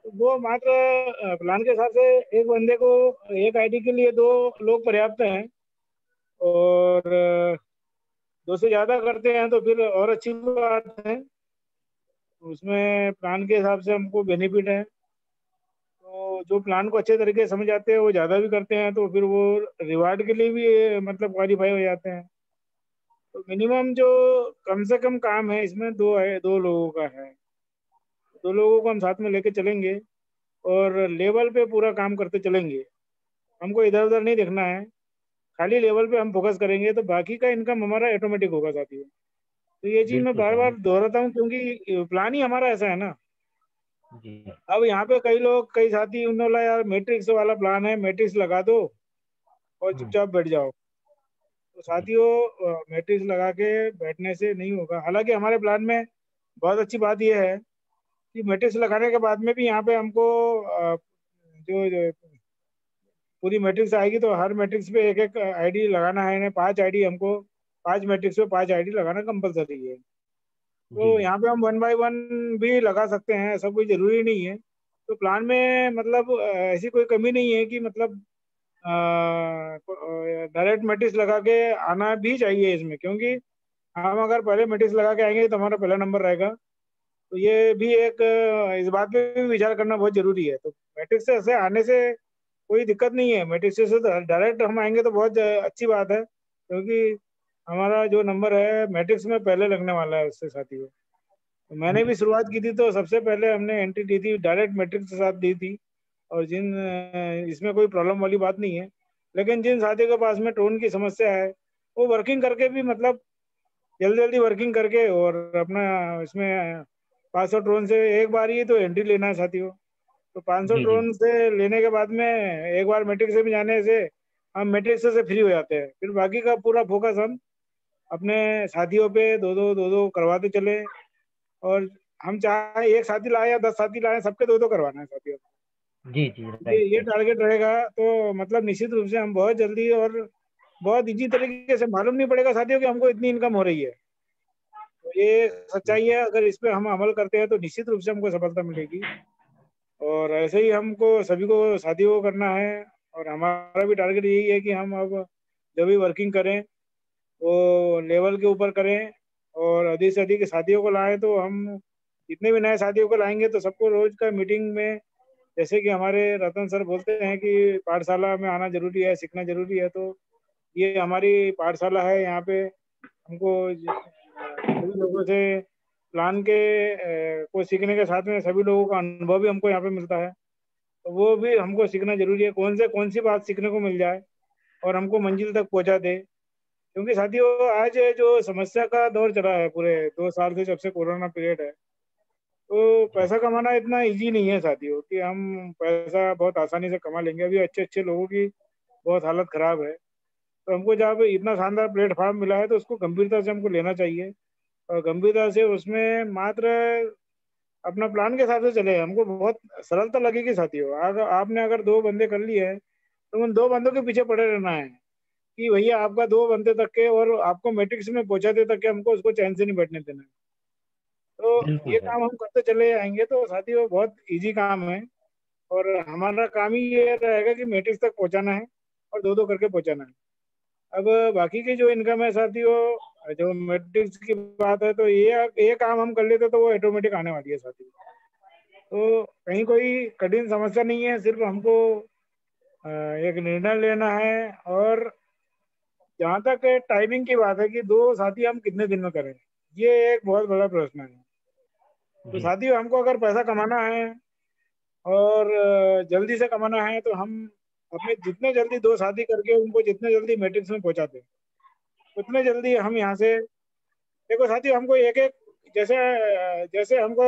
तो वो मात्र प्लान के हिसाब से एक बंदे को एक आईडी के लिए दो लोग पर्याप्त हैं। और दो से ज्यादा करते हैं तो फिर और अच्छी बात है, उसमें प्लान के हिसाब से हमको बेनिफिट है। तो जो प्लान को अच्छे तरीके से समझ आते हैं वो ज़्यादा भी करते हैं तो फिर वो रिवार्ड के लिए भी मतलब क्वालिफाई हो जाते हैं। तो मिनिमम जो कम से कम काम है इसमें दो है, दो लोगों का है। दो लोगों को हम साथ में लेके चलेंगे और लेवल पे पूरा काम करते चलेंगे। हमको इधर उधर नहीं देखना है, खाली लेवल पे हम फोकस करेंगे तो बाकी का इनकम हमारा ऑटोमेटिक होगा साथियों। तो ये चीज़ मैं बिल्कुल बार सर बार दोहराता हूँ क्योंकि प्लान ही हमारा ऐसा है ना। जी अब यहाँ पे कई साथी उन्होंने बोला यार मैट्रिक्स वाला प्लान है, मैट्रिक्स लगा दो और हम्म, चुपचाप बैठ जाओ। तो जी साथियों मैट्रिक्स लगा के बैठने से नहीं होगा। हालांकि हमारे प्लान में बहुत अच्छी बात यह है कि मैट्रिक्स लगाने के बाद में भी यहाँ पे हमको जो पूरी मैट्रिक्स आएगी तो हर मैट्रिक्स पे एक एक आईडी लगाना है ना, 5 आईडी हमको, 5 मैट्रिक्स पे 5 आईडी लगाना कंपलसरी है। जी तो यहाँ पे हम 1 बाय 1 भी लगा सकते हैं, ऐसा कोई जरूरी नहीं है। तो प्लान में मतलब ऐसी कोई कमी नहीं है कि मतलब डायरेक्ट मैट्रिक्स लगा के आना भी चाहिए इसमें, क्योंकि हम अगर पहले मैट्रिक्स लगा के आएंगे तो हमारा पहला नंबर रहेगा। तो ये भी एक इस बात पे भी विचार करना बहुत जरूरी है। तो मैट्रिक्स से ऐसे आने से कोई दिक्कत नहीं है, मैट्रिक्स से डायरेक्ट हम आएंगे तो बहुत अच्छी बात है, क्योंकि हमारा जो नंबर है मैट्रिक्स में पहले लगने वाला है उससे साथियों। तो मैंने भी शुरुआत की थी तो सबसे पहले हमने एंट्री दी थी डायरेक्ट मैट्रिक्स के साथ दी थी। और इसमें कोई प्रॉब्लम वाली बात नहीं है। लेकिन जिन साथियों के पास में टोन की समस्या है वो वर्किंग करके भी मतलब जल्दी जल्दी वर्किंग करके और अपना इसमें 500 ड्रोन से एक बार ही तो एंट्री लेना है साथियों। तो 500 जी जी ड्रोन से लेने के बाद में एक बार मैट्रिक से भी जाने से हम मैट्रिक से फ्री हो जाते हैं। फिर बाकी का पूरा फोकस हम अपने साथियों पे दो दो करवाते चले। और हम चाहे एक साथी लाए या 10 साथी लाए, सबके दो दो करवाना है साथियों। जी जी राइट ये राइट। टारगेट रहेगा तो मतलब निश्चित रूप से हम बहुत जल्दी और बहुत इजी तरीके से, मालूम नहीं पड़ेगा साथियों कि हमको इतनी इनकम हो रही है। तो ये सच्चाई है, अगर इस पे हम अमल करते हैं तो निश्चित रूप से हमको सफलता मिलेगी। और ऐसे ही हमको सभी को साथियों को करना है। और हमारा भी टारगेट यही है कि हम अब जब भी वर्किंग करें वो लेवल के ऊपर करें और अधिक से अधिक साथियों को लाएं। तो हम जितने भी नए साथियों को लाएंगे तो सबको रोज का मीटिंग में, जैसे कि हमारे रतन सर बोलते हैं कि पाठशाला में आना जरूरी है, सीखना जरूरी है। तो ये हमारी पाठशाला है, यहाँ पे हमको सभी लोगों से प्लान के को सीखने के साथ में सभी लोगों का अनुभव भी हमको यहाँ पे मिलता है। तो वो भी हमको सीखना जरूरी है, कौन सी बात सीखने को मिल जाए और हमको मंजिल तक पहुंचा दे। क्योंकि साथियों आज जो समस्या का दौर चला है पूरे 2 साल से, जब से कोरोना पीरियड है, तो जी पैसा कमाना इतना इजी नहीं है साथियों कि हम पैसा बहुत आसानी से कमा लेंगे। अभी अच्छे अच्छे लोगों की बहुत हालत खराब है। तो हमको जब इतना शानदार प्लेटफॉर्म मिला है तो उसको गंभीरता से हमको लेना चाहिए। और गंभीरता से उसमें मात्र अपना प्लान के हिसाब से चले, हमको बहुत सरलता लगेगी साथियों। अगर आपने अगर 2 बंदे कर लिए हैं तो उन 2 बंदों के पीछे पड़े रहना है कि भैया आपका 2 बंदे तक के और आपको मैट्रिक्स में पहुंचाते तक के हमको उसको चैन से नहीं बैठने देना है। तो बिल्कुल ये सर। काम हम करते चले जाएंगे तो साथियों बहुत इजी काम है, और हमारा काम ही ये रहेगा कि मैट्रिक्स तक पहुंचाना है और 2-2 करके पहुंचाना है। अब बाकी की जो इनकम है साथियों, जो मैट्रिक्स की बात है, तो ये काम हम कर लेते तो वो ऑटोमेटिक आने वाली है साथियों। तो कहीं कोई कठिन समस्या नहीं है, सिर्फ हमको एक निर्णय लेना है। और जहाँ तक टाइमिंग की बात है कि 2 साथी हम कितने दिन में करें, ये एक बहुत बड़ा प्रश्न है। तो जी साथियों हमको अगर पैसा कमाना है और जल्दी से कमाना है तो हम अपने जितने जल्दी 2 शादी करके उनको जितने जल्दी मैट्रिक्स में पहुंचाते हैं उतने जल्दी हम यहाँ से, देखो साथियों हमको एक एक, जैसे जैसे हमको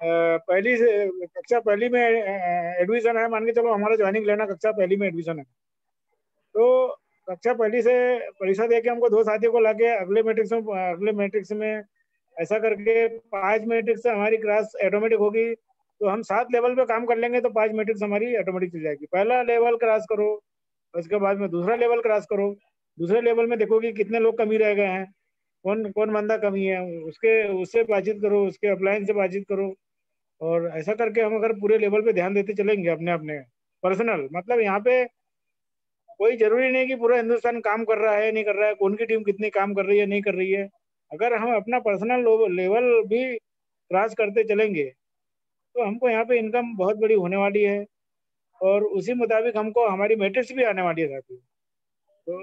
पहली से कक्षा पहली में एडमिशन है, मान के चलो हमारा ज्वाइनिंग लेना कक्षा पहली में एडमिशन है, तो कक्षा पहली से परीक्षा दे के हमको 2 साथियों को लाके अगले मैट्रिक्स में ऐसा करके 5 मैट्रिक्स से हमारी क्लास ऑटोमेटिक होगी। तो हम 7 लेवल पे काम कर लेंगे तो 5 मैट्रिक्स हमारी ऑटोमेटिक चल जाएगी। पहला लेवल क्रॉस करो, उसके बाद में दूसरा लेवल क्रॉस करो, दूसरे लेवल में देखो कि कितने लोग कमी रह गए हैं, कौन कौन बंदा कमी है, उसके उससे बातचीत करो, उसके अपलाइन से बातचीत करो। और ऐसा करके हम अगर पूरे लेवल पे ध्यान देते चलेंगे अपने अपने पर्सनल, मतलब यहाँ पे कोई जरूरी नहीं कि पूरा हिंदुस्तान काम कर रहा है नहीं कर रहा है, कौन की टीम कितनी काम कर रही है नहीं कर रही है। अगर हम अपना पर्सनल लेवल भी क्रॉस करते चलेंगे तो हमको यहाँ पे इनकम बहुत बड़ी होने वाली है, और उसी मुताबिक हमको हमारी मैट्रिक्स भी आने वाली है साथी। तो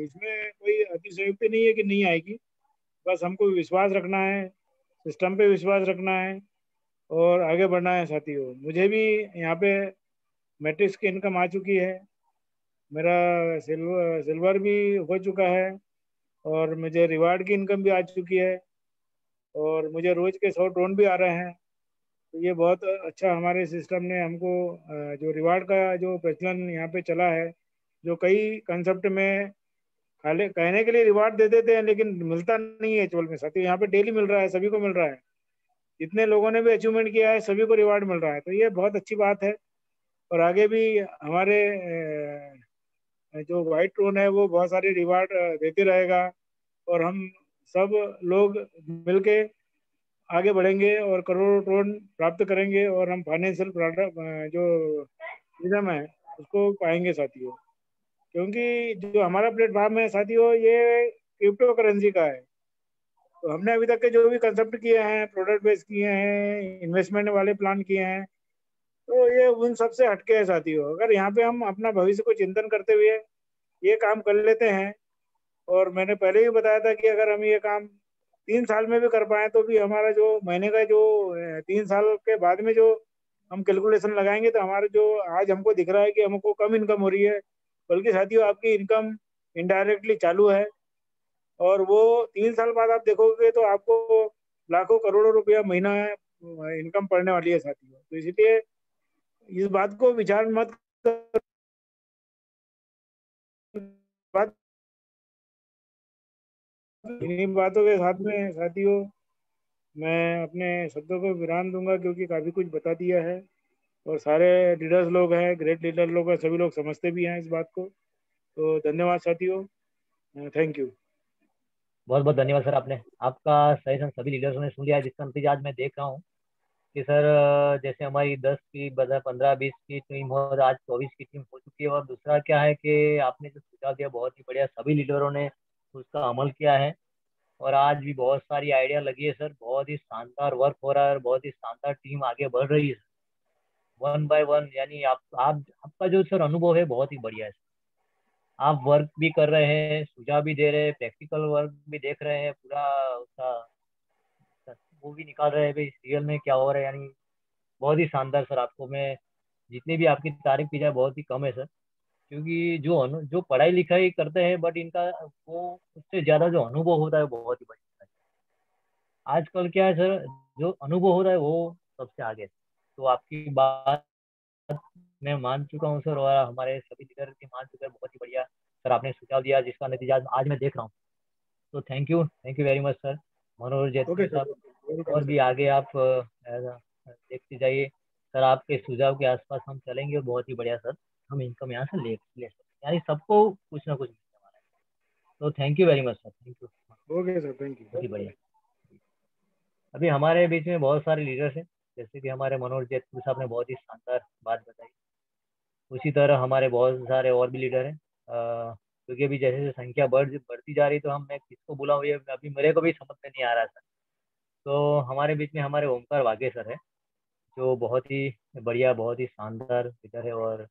इसमें कोई अतिशयोक्ति नहीं है कि नहीं आएगी, बस हमको विश्वास रखना है, सिस्टम पे विश्वास रखना है और आगे बढ़ना है साथियों। मुझे भी यहाँ पे मैट्रिक्स की इनकम आ चुकी है, मेरा सिल्वर भी हो चुका है, और मुझे रिवार्ड की इनकम भी आ चुकी है, और मुझे रोज के 100 ड्रोन भी आ रहे हैं। तो ये बहुत अच्छा हमारे सिस्टम ने हमको जो रिवार्ड का जो प्रचलन यहाँ पे चला है, जो कई कंसेप्ट में खाली कहने के लिए रिवार्ड दे देते हैं लेकिन मिलता नहीं है एक्चुअल में साथियों, यहाँ पे डेली मिल रहा है, सभी को मिल रहा है, जितने लोगों ने भी अचीवमेंट किया है सभी को रिवार्ड मिल रहा है। तो ये बहुत अच्छी बात है, और आगे भी हमारे जो व्हाइट ड्रोन है वो बहुत सारी रिवार्ड देते रहेगा, और हम सब लोग मिलके आगे बढ़ेंगे और करोड़ों ड्रोन प्राप्त करेंगे, और हम फाइनेंशियल प्रोडक्ट जो फ्रीडम है उसको पाएंगे साथियों। क्योंकि जो हमारा प्लेटफॉर्म है साथियों ये क्रिप्टो करेंसी का है। तो हमने अभी तक के जो भी कंसेप्ट किए हैं, प्रोडक्ट बेस किए हैं, इन्वेस्टमेंट वाले प्लान किए हैं, तो ये उन सब से हटके है साथियों। अगर यहाँ पे हम अपना भविष्य को चिंतन करते हुए ये काम कर लेते हैं, और मैंने पहले ही बताया था कि अगर हम ये काम 3 साल में भी कर पाए तो भी हमारा जो महीने का जो 3 साल के बाद में जो हम कैलकुलेशन लगाएंगे तो हमारा जो आज हमको दिख रहा है कि हमको कम इनकम हो रही है, बल्कि साथियों आपकी इनकम इनडायरेक्टली चालू है, और वो 3 साल बाद आप देखोगे तो आपको लाखों करोड़ों रुपया महीना इनकम पड़ने वाली है साथियों। तो इसलिए इस बात को विचार मत कर, बात इन्हीं बातों के साथ में साथियों मैं अपने शब्दों को विराम दूंगा, क्योंकि काफी कुछ बता दिया है, और सारे लीडर्स लोग हैं, ग्रेट लीडर लोग हैं, सभी लोग समझते भी हैं इस बात को। तो धन्यवाद साथियों, थैंक यू। बहुत बहुत धन्यवाद सर, आपने आपका सजेशन सभी लीडर्स ने सुन लिया है, जिसका नतीजा आज मैं देख रहा हूँ कि सर जैसे हमारी 10 की 15-20 की टीम हो, आज 24 की टीम हो चुकी है। और दूसरा क्या है कि आपने जो सुझाव दिया बहुत ही बढ़िया, सभी लीडरों ने उसका अमल किया है, और आज भी बहुत सारी आइडिया लगी है सर, बहुत ही शानदार वर्क हो रहा है और बहुत ही शानदार टीम आगे बढ़ रही है वन बाय वन। यानी आप आपका जो सर अनुभव है बहुत ही बढ़िया है। आप वर्क भी कर रहे हैं, सुझाव भी दे रहे हैं, प्रैक्टिकल वर्क भी देख रहे हैं, पूरा उसका वो भी निकाल रहे हैं भाई रियल में क्या हो रहा है। यानी बहुत ही शानदार सर, आपको मैं जितनी भी आपकी तारीफ की जाए बहुत ही कम है सर। क्योंकि जो पढ़ाई लिखाई करते हैं बट इनका वो उससे ज्यादा जो अनुभव होता है वो बहुत ही बढ़िया है। आजकल क्या है सर, जो अनुभव हो रहा है वो सबसे आगे है। तो आपकी बात मैं मान चुका हूँ सर, और हमारे सभी लीडर भी मान चुके हैं। बहुत ही बढ़िया सर, आपने सुझाव दिया जिसका नतीजा आज मैं देख रहा हूँ। तो thank you very much sir, Manohar okay Jaitpuri sir, साहब। और भी आगे आप देखते जाइए सर, आपके सुझाव के आसपास हम चलेंगे और बहुत ही बढ़िया सर हम इनकम यहाँ से ले ले सकते हैं, यानी सबको कुछ ना कुछ मिलने वाला है। तो thank you very much sir, thank you. Okay sir, thank you. बहुत ही बढ़िया। अभी हमारे बीच में बहुत सारे लीडर्स हैं, जैसे कि हमारे मनोज जेतपुर साहब ने बहुत ही शानदार बात बताई। उसी तरह हमारे बहुत सारे और भी लीडर हैं, क्योंकि अभी जैसे जैसे संख्या बढ़ती जा रही, तो हम मैं किसको बुलाऊं ये अभी मेरे को भी समझ में नहीं आ रहा था। तो हमारे बीच में हमारे ओमकार वाघे सर है, जो बहुत ही बढ़िया बहुत ही शानदार लीडर है। और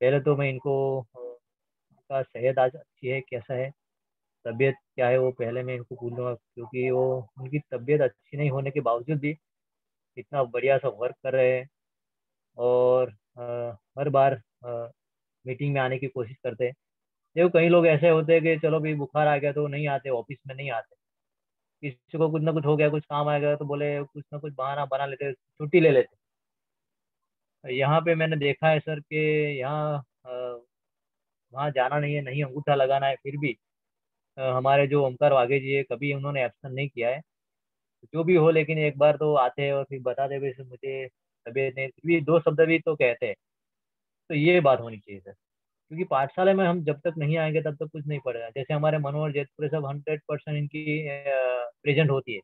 पहले तो मैं इनको उनका सेहत आज अच्छी है कैसा है, तबीयत क्या है, वो पहले मैं इनको पूछूंगा, क्योंकि वो उनकी तबीयत अच्छी नहीं होने के बावजूद भी इतना बढ़िया सा वर्क कर रहे हैं। और हर बार मीटिंग में आने की कोशिश करते हैं। देखो कई लोग ऐसे होते हैं कि चलो भाई बुखार आ गया तो नहीं आते, ऑफिस में नहीं आते, किसी को कुछ ना कुछ हो गया, कुछ काम आ गया तो बोले कुछ ना कुछ बहाना बना लेते, छुट्टी ले लेते। यहाँ पे मैंने देखा है सर कि यहाँ वहाँ जाना नहीं है, नहीं अंगूठा लगाना है, फिर भी हमारे जो ओमकार वाघे जी है कभी उन्होंने एब्सेंट नहीं किया है। जो भी हो, लेकिन एक बार तो आते हैं और फिर बता दे भाई मुझे तबीयत नहीं, फिर भी दो शब्द भी तो कहते हैं। तो ये बात होनी चाहिए सर, क्योंकि पाठशाला में हम जब तक नहीं आएंगे तब तक कुछ नहीं पड़ेगा। जैसे हमारे मनोहर जेतपुरे सब 100% इनकी प्रेजेंट होती है,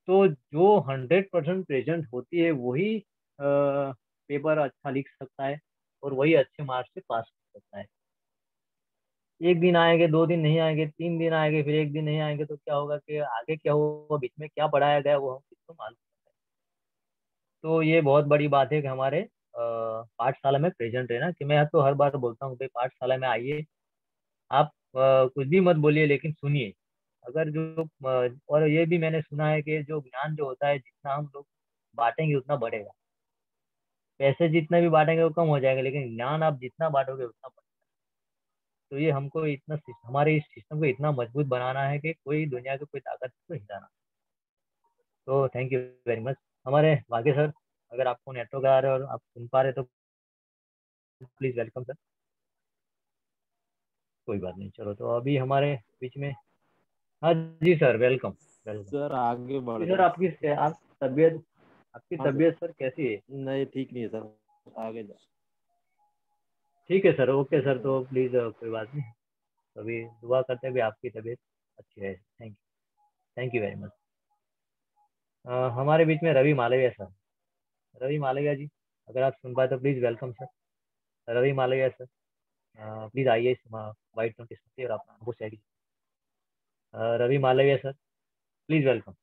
तो जो 100% प्रेजेंट होती है वही पेपर अच्छा लिख सकता है और वही अच्छे मार्क्स से पास कर सकता है। एक दिन आएंगे, 2 दिन नहीं आएंगे, 3 दिन आएंगे, फिर एक दिन नहीं आएंगे, तो क्या होगा कि आगे क्या हुआ, बीच में क्या पढ़ाया गया वो हम किसको मालूम। तो ये बहुत बड़ी बात है कि हमारे पाठशाला में प्रेजेंट रहना, कि मैं तो हर बार बोलता हूँ भाई पाठशाला में आइए, आप कुछ भी मत बोलिए लेकिन सुनिए। अगर जो और ये भी मैंने सुना है कि जो ज्ञान जो होता है जितना हम लोग बांटेंगे उतना बढ़ेगा। पैसे जितना भी बांटेंगे वो कम हो जाएगा, लेकिन ज्ञान आप जितना बांटोगे उतना बढ़ेगा। तो ये हमको इतना हमारे इस सिस्टम को इतना मजबूत बनाना है कि कोई दुनिया की कोई ताकत को हिलाना। तो थैंक यू वेरी मच हमारे वागे सर, अगर आपको नेटवर्क आ रहा है और आप सुन पा रहे तो प्लीज वेलकम सर। कोई बात नहीं, चलो तो अभी हमारे बीच में, हाँ जी सर, वेलकम वेलकम सर आगे बढ़ जी जाओ। सर। आपकी हाँ सर, तबीयत सर कैसी है? नहीं ठीक नहीं है सर, आगे जाओ। ठीक है सर, ओके सर, तो प्लीज कोई बात नहीं, अभी दुआ करते हैं भी आपकी तबीयत अच्छी रहे। Thank you very much. हमारे बीच में रवि मालविया सर, रवि मालविया जी अगर आप सुन पाए तो please welcome sir. Ravi Malviya sir, please आइए इस वाइट नोटिस पे और अपना अनुभव शेयर कीजिए। Ravi Malviya sir, please welcome.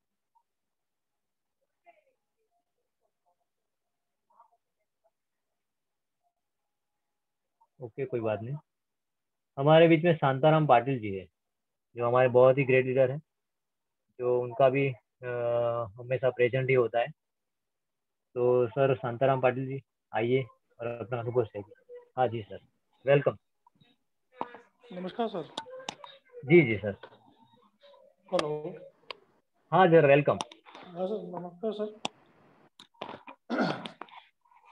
Okay कोई बात नहीं। हमारे बीच में शांताराम पाटिल जी है, जो हमारे बहुत ही ग्रेट लीडर हैं, जो उनका भी हमेशा प्रेजेंट ही होता है। तो सर शांताराम पाटिल जी आइए और अपना अनुभव शेयर कीजिए। हाँ जी सर, वेलकम। नमस्कार सर। जी जी सर। हेलो। हाँ सर, वेलकम। हाँ सर, नमस्कार सर।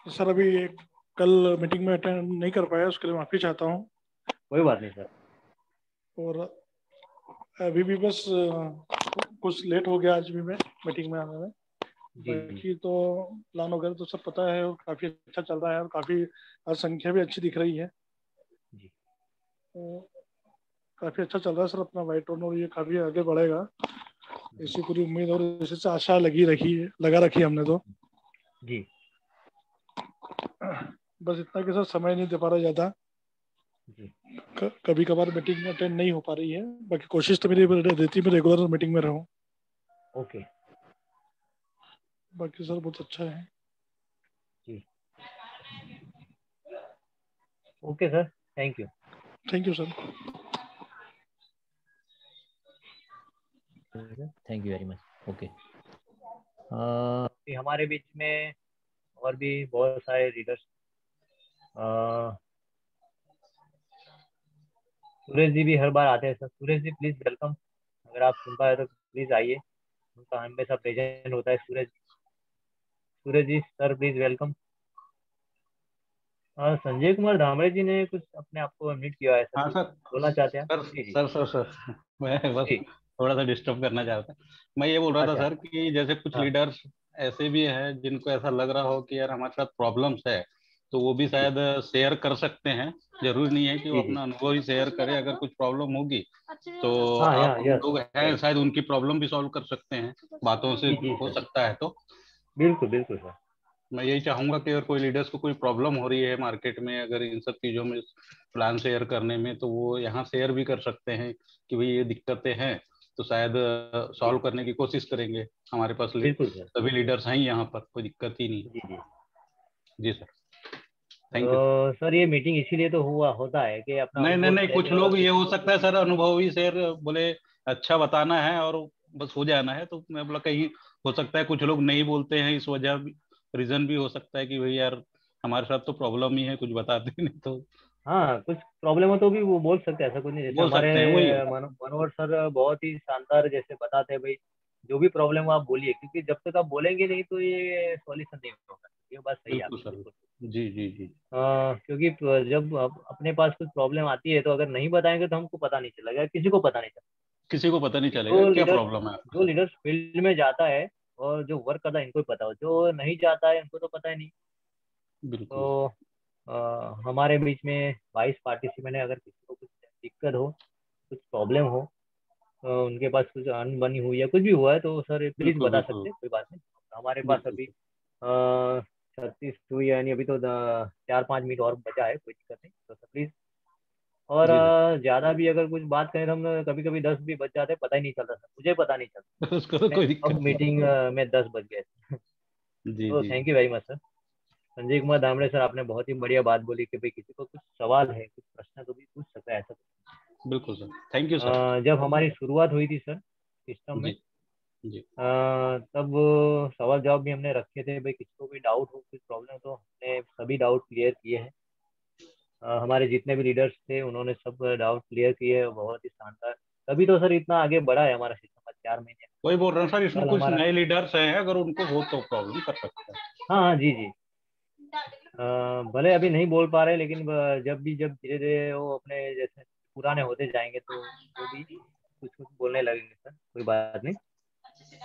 सर अभी कल मीटिंग में अटेंड नहीं कर पाया, उसके लिए माफ़ी चाहता हूँ। कोई बात नहीं सर। और अभी भी बस कुछ लेट हो गया आज भी मैं मीटिंग में आने में। जी जी बाकी तो प्लान वगैरह तो सब पता है और काफ़ी अच्छा चल रहा है और काफ़ी संख्या भी अच्छी दिख रही है। जी तो काफ़ी अच्छा चल रहा है सर अपना वाइट टोन, और ये काफ़ी आगे बढ़ेगा ऐसी पूरी उम्मीद और इसी से आशा लगा रखी है हमने तो। जी बस इतना कि सर समय नहीं दे पा रहा ज़्यादा, जी कभी कभार मीटिंग में अटेंड नहीं हो पा रही है। बाकी कोशिश तो मेरी रहती है मैं रेगुलर मीटिंग में रहूं। ओके बाकी सर बहुत अच्छा है। जी okay sir, thank you. Thank you sir. Thank you very much. Okay, हमारे बीच में और भी बहुत सारे लीडर्स, सुरेश जी भी हर बार आते हैं sir. Suresh ji please welcome, अगर आप सुन पाए तो प्लीज आइए, उनका हमेशा प्रेजेंट होता है। Suraj ji sir please welcome. Sanjay Kumar Dhamde ji ने कुछ अपने आप को म्यूट किया है सर, हाँ कुछ सर। बोलना चाहते हैं आप? सर जी जी सर सर सर मैं बस जी थोड़ा सा डिस्टर्ब करना चाहता है। मैं ये बोल रहा था अच्छा। सर कि जैसे कुछ हाँ लीडर्स ऐसे भी हैं जिनको ऐसा लग रहा हो कि यार हमारे साथ प्रॉब्लम्स है, तो वो भी जी शायद शेयर कर सकते हैं। जरूरी नहीं है कि वो जी जी। अपना अनुभव ही शेयर करे, अगर कुछ प्रॉब्लम होगी तो हाँ आप या हम यस लोग हैं राइट। शायद उनकी प्रॉब्लम भी सॉल्व कर सकते हैं बातों से, जी जी हो सर, सकता है। तो बिल्कुल बिल्कुल सर। मैं यही चाहूंगा कि अगर कोई लीडर्स को कोई प्रॉब्लम हो रही है मार्केट में, अगर इन सब चीजों में प्लान शेयर करने में, तो वो यहाँ शेयर भी कर सकते हैं कि भाई ये दिक्कतें हैं, तो शायद जी सॉल्व करने की कोशिश करेंगे। हमारे पास बिल्कुल सर। सभी लीडर्स हैं यहाँ पर, कोई दिक्कत ही नहीं। जी जी। जी सर, थैंक यू। तो सर ये मीटिंग इसीलिए तो हुआ होता है कि अपना नहीं नहीं अनुभव नहीं, शेयर कुछ करें और लोग ये किसी हो को सकता कुछ। है सर अनुभव ही शेयर बोले, अच्छा बताना है और बस हो जाना है, तो मैं बोला कहीं हो सकता है कुछ लोग नहीं बोलते हैं, इस वजह रीजन भी हो सकता है कि भाई यार हमारे साथ तो प्रॉब्लम ही है, कुछ बताते नहीं, तो हाँ कुछ प्रॉब्लम हो तो भी वो बोल सकते हैं, ऐसा कुछ नहीं। जैसे बोल हमारे सकते हैं वही। मनोहर सर बहुत ही शानदार जैसे बताते हैं भाई, जो भी प्रॉब्लम हो आप बोलिए, क्योंकि जब तक आप बोलेंगे नहीं तो ये सॉल्यूशन नहीं होगा। ये बात सही है बिल्कुल आपकी सर। बिल्कुल। जी जी जी। क्योंकि जब अपने पास कुछ प्रॉब्लम आती है तो अगर नहीं बताएंगे तो हमको पता नहीं चलेगा, किसी को पता नहीं चलेगा। किसी को पता नहीं चलेगा जो क्या लीडर प्रॉब्लम है जो आपके लीडर्स फील्ड में जाता है और जो वर्क करता है इनको ही पता हो, जो नहीं जाता है इनको तो पता ही नहीं। साथ। बिल्कुल। तो हमारे बीच में 22 पार्टिसिपेंट है, अगर किसी को कुछ दिक्कत हो, कुछ प्रॉब्लम हो, उनके पास कुछ अनबनी हुई है, कुछ भी हुआ है तो सर प्लीज बिल्कुल बता बिल्कुल सकते हैं, कोई बात नहीं। हमारे पास बिल्कुल अभी सर। 36 हुई है, यानी अभी तो 4-5 मिनट और बचा है, कोई दिक्कत नहीं तो सर प्लीज। और जी ज्यादा भी अगर कुछ बात करें तो हम कभी कभी 10 भी बच जाते हैं, पता ही नहीं चलता सर, मुझे पता नहीं चलता। सर उसको तो मैं कोई अब दिक्कत नहीं। मीटिंग में 10 बज गए। जी तो जी thank you very much sir. Sanjay Kumar Damde sir, आपने बहुत ही बढ़िया बात बोली कि भाई किसी को कुछ सवाल है, कुछ प्रश्न तो भी पूछ सकता है, ऐसा कुछ। बिल्कुल सर, थैंक यू सर। जब हमारी शुरुआत हुई थी सर सिस्टम में, जी जी तब सवाल जवाब भी हमने रखे थे भाई, किसी को भी डाउट हो, कुछ प्रॉब्लम, तो हमने सभी डाउट क्लियर किए हैं। हमारे जितने भी लीडर्स थे उन्होंने सब डाउट क्लियर किए हैं, बहुत ही शानदार। तभी तो सर इतना आगे बढ़ा है हमारा सिस्टम, 4 महीने। वही बोल रहा हूँ सर, इसमें कल कुछ हमारा, नए लीडर्स हैं, अगर उनको हो तो प्रॉब्लम कर सकते हैं। हाँ हाँ जी जी। भले अभी नहीं बोल पा रहे, लेकिन जब धीरे धीरे वो अपने जैसे पुराने होते जाएंगे तो वो भी कुछ कुछ बोलने लगेंगे सर, कोई बात नहीं। जी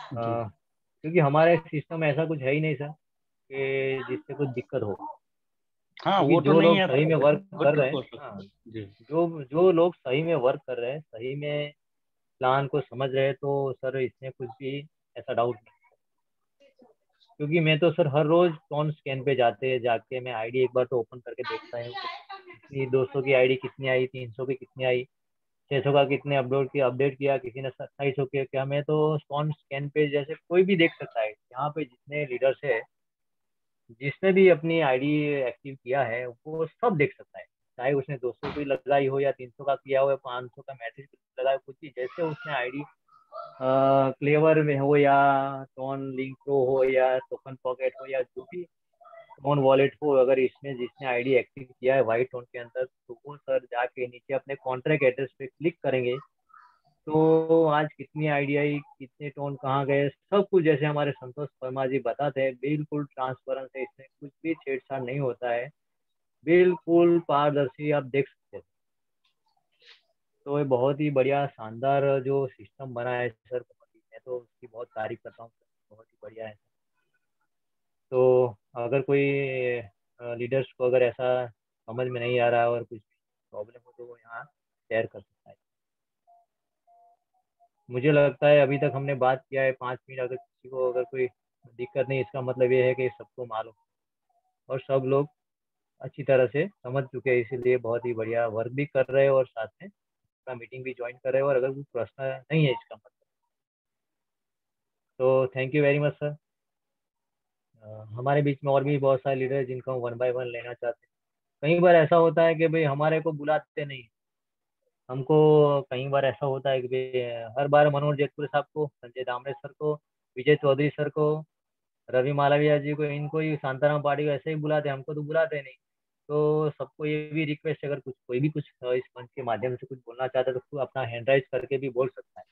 क्योंकि हमारे सिस्टम में ऐसा कुछ है ही नहीं सर कि जिससे कुछ दिक्कत हो। हाँ, क्योंकि वो तो जो नहीं लोग है सही में वर्क बट कर रहे हैं, हो सकता हाँ, है। जी जो जो लोग सही में वर्क कर रहे हैं, सही में प्लान को समझ रहे हैं, तो सर इसमें कुछ भी ऐसा डाउट नहीं। क्योंकि मैं तो सर हर रोज टोन स्कैन पे जाके मैं आईडी एक बार तो ओपन करके देखता हूँ कि कितनी 200 की आईडी कितनी आई, 300 की कितनी आई, 600 का कितने अपडेट किया, किसी ने 2700 किया क्या। मैं तो टोन स्कैन पे जैसे कोई भी देख सकता है, यहाँ पे जितने लीडर्स है, जिसने भी अपनी आईडी एक्टिव किया है वो सब देख सकता है। चाहे उसने 200 की लगाई हो या 300 का किया हो या 500 का मैसेज लगाया हो, कुछ भी, जैसे उसने आईडी क्लेवर में हो या टोन लिंक प्रो हो या टोकन पॉकेट हो या जो भी टोन वॉलेट हो, अगर इसमें जिसने आईडी एक्टिव किया है वाइट टोन के अंदर, तो वो सर जाके नीचे अपने कॉन्ट्रैक्ट एड्रेस पे क्लिक करेंगे तो आज कितनी आईडी आई, कितने टोन कहाँ गए, सब कुछ जैसे हमारे संतोष वर्मा जी बताते हैं, बिल्कुल ट्रांसपेरेंट है, इसमें कुछ भी छेड़छाड़ नहीं होता है, बिल्कुल पारदर्शी, आप देख सकते हैं। तो ये बहुत ही बढ़िया शानदार जो सिस्टम बना है सर, मैं तो उसकी बहुत तारीफ करता हूँ सर, बहुत ही बढ़िया है। तो अगर कोई लीडर्स को अगर ऐसा समझ में नहीं आ रहा है और कुछ प्रॉब्लम हो तो वो यहाँ शेयर कर सकता है। मुझे लगता है अभी तक हमने बात किया है 5 मिनट, अगर किसी को अगर कोई दिक्कत नहीं, इसका मतलब ये है कि सबको मालूम और सब लोग अच्छी तरह से समझ चुके हैं, इसीलिए बहुत ही बढ़िया वर्क भी कर रहे हैं और साथ में अपना मीटिंग भी ज्वाइन कर रहे हैं, और अगर कोई प्रश्न नहीं है इसका मतलब। तो thank you very much sir. हमारे बीच में और भी बहुत सारे लीडर हैं जिनको हम 1 बाय 1 लेना चाहते हैं। कई बार ऐसा होता है कि भाई हमारे को बुलाते नहीं हमको, कई बार ऐसा होता है कि भाई हर बार मनोहर जेतपुर साहब को, संजय दामड़े सर को, विजय चौधरी सर को, रवि मालविया जी को, इनको ही शांताराम पार्टी को ऐसे ही बुलाते हैं, हमको तो बुलाते नहीं। तो सबको ये भी रिक्वेस्ट है, अगर कुछ कोई भी कुछ इस मंच के माध्यम से कुछ बोलना चाहता है तो अपना हैंड राइज करके भी बोल सकता है,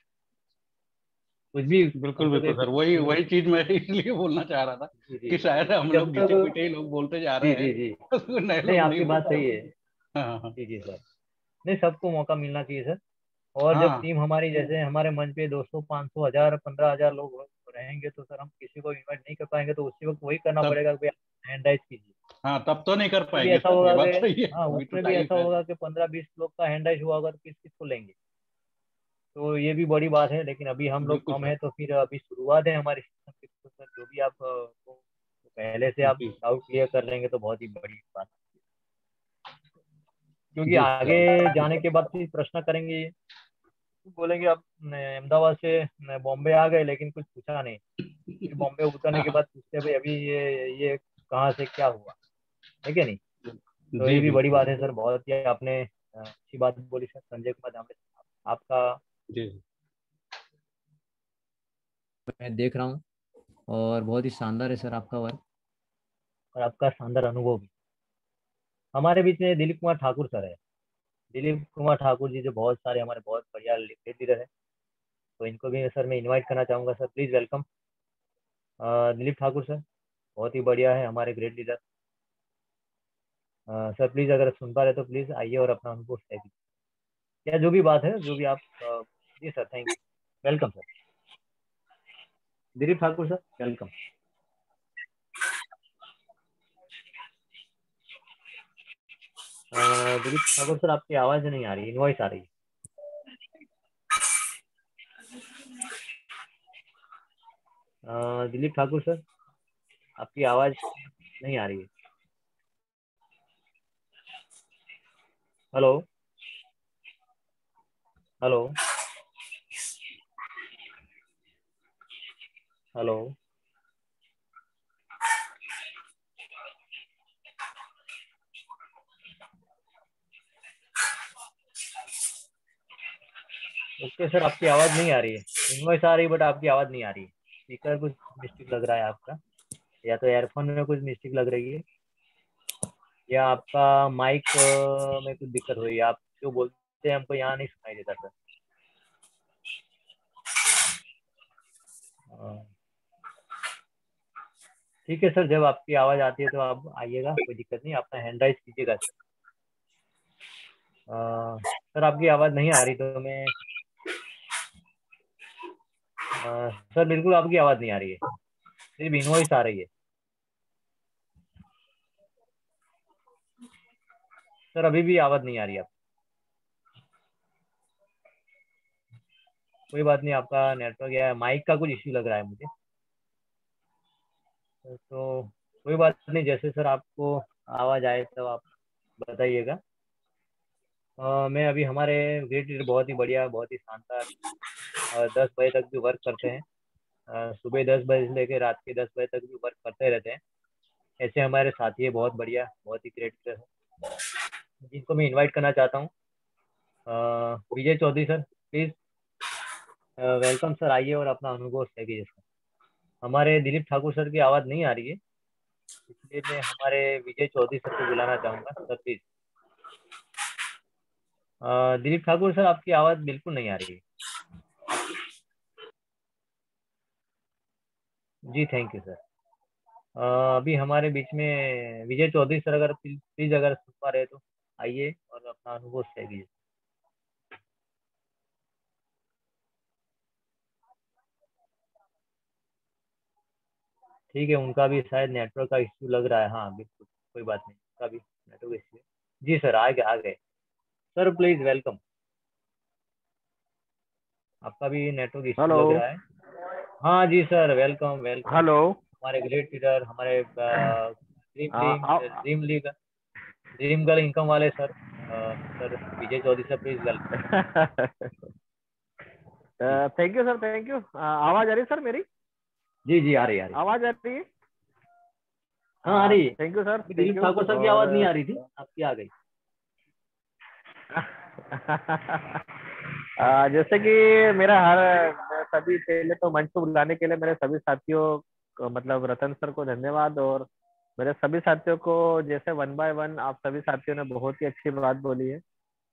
कुछ भी बिल्कुल समझो कि बिल्कुल सर, कुछ वही भी हो। वही चीज मैं इसलिए बोलना चाह रहा था जी जी। कि शायद हम जब लोग घिसे तक, पिटे ही लोग बोलते जा जी रहे जी जी, हैं तो नए नहीं लोग नहीं आपकी बोल बात पा सही रहे। है। हाँ हाँ जी जी सर, नहीं सबको मौका मिलना चाहिए सर। और जब हाँ टीम हमारी जैसे हमारे मंच पे 200 500 1000 15,000 लोग रहेंगे तो सर हम किसी को इनवाइट नहीं कर पाएंगे, तो उसी वक्त वही करना तब, पड़ेगा कि हैंड राइज कीजिए। हाँ तब तो नहीं कर उसमें भी पाएंगे ऐसा सर, ये होगा बात कि सही है, हाँ, अभी तो उसमें भी टाइम ऐसा है। होगा कि 15-20 लोग का हैंड राइज हुआ होगा तो किस किस को लेंगे। तो ये भी बड़ी बात है, लेकिन अभी हम लोग बिल्कुल कम सर। है तो फिर अभी शुरुआत है हमारी सिस्टम की, तो सर जो भी आप को पहले से आप जी डाउट क्लियर कर लेंगे तो बहुत ही बड़ी बात है। क्योंकि जी आगे सर। जाने के बाद फिर प्रश्न करेंगे ये, बोलेंगे आप अहमदाबाद से बॉम्बे आ गए लेकिन कुछ पूछा नहीं। फिर बॉम्बे उतरने के हाँ, बाद पूछते हैं भाई अभी ये कहाँ से क्या हुआ, है क्या नहीं। तो जी ये भी बड़ी बिल्कुल बात है सर। सर, बहुत ही आपने अच्छी बात बोली सर। संजय कुमार दामले आपका जी मैं देख रहा हूँ, और बहुत ही शानदार है सर आपका वर्क, और आपका शानदार अनुभव भी। हमारे बीच में दिलीप कुमार ठाकुर सर है। दिलीप कुमार ठाकुर जी जो बहुत सारे हमारे बहुत बढ़िया लीडर है, तो इनको भी सर मैं इनवाइट करना चाहूँगा sir, please welcome Dilip Thakur sir, बहुत ही बढ़िया है हमारे ग्रेट लीडर। सर प्लीज़ अगर सुन पा रहे तो प्लीज़ आइए और अपना अनुभव शेयर कीजिए, या जो भी बात है जो भी आप जी sir, thank you, welcome sir Dilip Thakur sir, welcome. Dilip Thakur sir आपकी आवाज़ नहीं आ रही, इनवॉइस आ रही है। दिलीप ठाकुर सर आपकी आवाज़ नहीं आ रही है। Hello hello hello. Okay sir, आपकी आवाज़ नहीं आ रही है, इनवॉइस आ रही है बट आपकी आवाज़ नहीं आ रही है। स्पीकर कुछ मिस्टेक लग रहा है आपका, या तो एयरफोन में कुछ मिस्टेक लग रही है, या आपका माइक में कुछ दिक्कत हुई है। आप जो बोलते हैं हमको यहाँ नहीं सुनाई देता सर। अ, ठीक है सर, जब आपकी आवाज़ आती है तो आप आइएगा, कोई दिक्कत नहीं, अपना हैंड राइज कीजिएगा सर। सर आपकी आवाज़ नहीं आ रही तो मैं सर बिल्कुल आपकी आवाज़ नहीं आ रही है, सिर्फ इनवॉइस आ रही है सर, अभी भी आवाज़ नहीं आ रही है। आप कोई बात नहीं, आपका नेटवर्क या माइक का कुछ इश्यू लग रहा है मुझे, तो कोई बात नहीं, जैसे सर आपको आवाज़ आए तो आप बताइएगा। मैं अभी हमारे ग्रेट लीडर बहुत ही बढ़िया, बहुत ही शानदार 10 बजे तक भी वर्क करते हैं। सुबह 10 बजे से लेकर रात के 10 बजे तक भी वर्क करते रहते हैं। ऐसे हमारे साथी है बहुत बढ़िया, बहुत ही ग्रेट लीडर है, जिनको मैं इनवाइट करना चाहता हूँ। Vijay Chaudhary sir, please welcome sir, आइए और अपना अनुभव शेयर कीजिए सर। हमारे दिलीप ठाकुर सर की आवाज़ नहीं आ रही है, इसलिए मैं हमारे विजय चौधरी सर को बुलाना चाहूँगा sir, please. Dilip Thakur sir आपकी आवाज़ बिल्कुल नहीं आ रही है। जी थैंक यू सर। अभी हमारे बीच में विजय चौधरी सर, अगर प्लीज अगर सुन पा रहे तो आइए और अपना अनुभव शेयर कीजिए। ठीक है, उनका भी शायद नेटवर्क का इश्यू लग रहा है, हाँ बिल्कुल, कोई बात नहीं, उनका भी नेटवर्क इश्यू है। जी सर, आ गए सर, प्लीज वेलकम। आपका भी नेटवर्क इश्यू हेलो लग रहा है। हाँ जी सर, वेलकम वेलकम, हेलो। हमारे ग्रेट लीडर, हमारे dream team ah, dream league dream girl income वाले sir, sir Vijay Chaudhary sir, please welcome. जी thank you sir, thank you. आवाज आ रही है सर मेरी? जी जी, आ रही आ रही। आवाज आ रही है? हाँ आ रही है। थैंक यू सर, अभी thank Dilip you. Thakur sir की और आवाज नहीं आ रही थी, आपकी आ गई। जैसे कि मेरा मैं सभी, पहले तो मंच को बुलाने के लिए मेरे सभी साथियों को, मतलब रतन सर को धन्यवाद, और मेरे सभी साथियों को, जैसे वन बाय वन आप सभी साथियों ने बहुत ही अच्छी बात बोली है,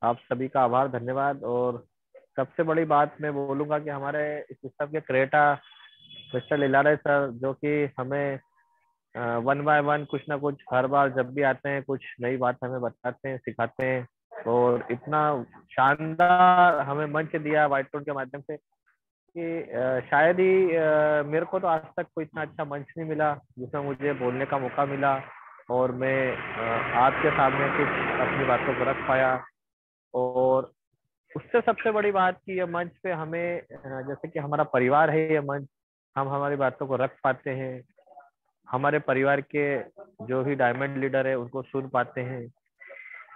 आप सभी का आभार, धन्यवाद। और सबसे बड़ी बात मैं बोलूंगा कि हमारे इस सिस्टम के क्रिएटर मिस्टर लीलाराय सर, जो कि हमें वन बाय वन कुछ ना कुछ हर बार जब भी आते हैं कुछ नई बात हमें बताते हैं, सिखाते हैं, और इतना शानदार हमें मंच दिया व्हाइट टोन के माध्यम से कि शायद ही मेरे को तो आज तक कोई इतना अच्छा मंच नहीं मिला जिसमें मुझे बोलने का मौका मिला और मैं आपके सामने कुछ अपनी बातों को रख पाया। और उससे सबसे बड़ी बात कि ये मंच पे हमें जैसे कि हमारा परिवार है, ये मंच हम हमारी बातों को रख पाते हैं, हमारे परिवार के जो भी डायमंड लीडर है उनको सुन पाते हैं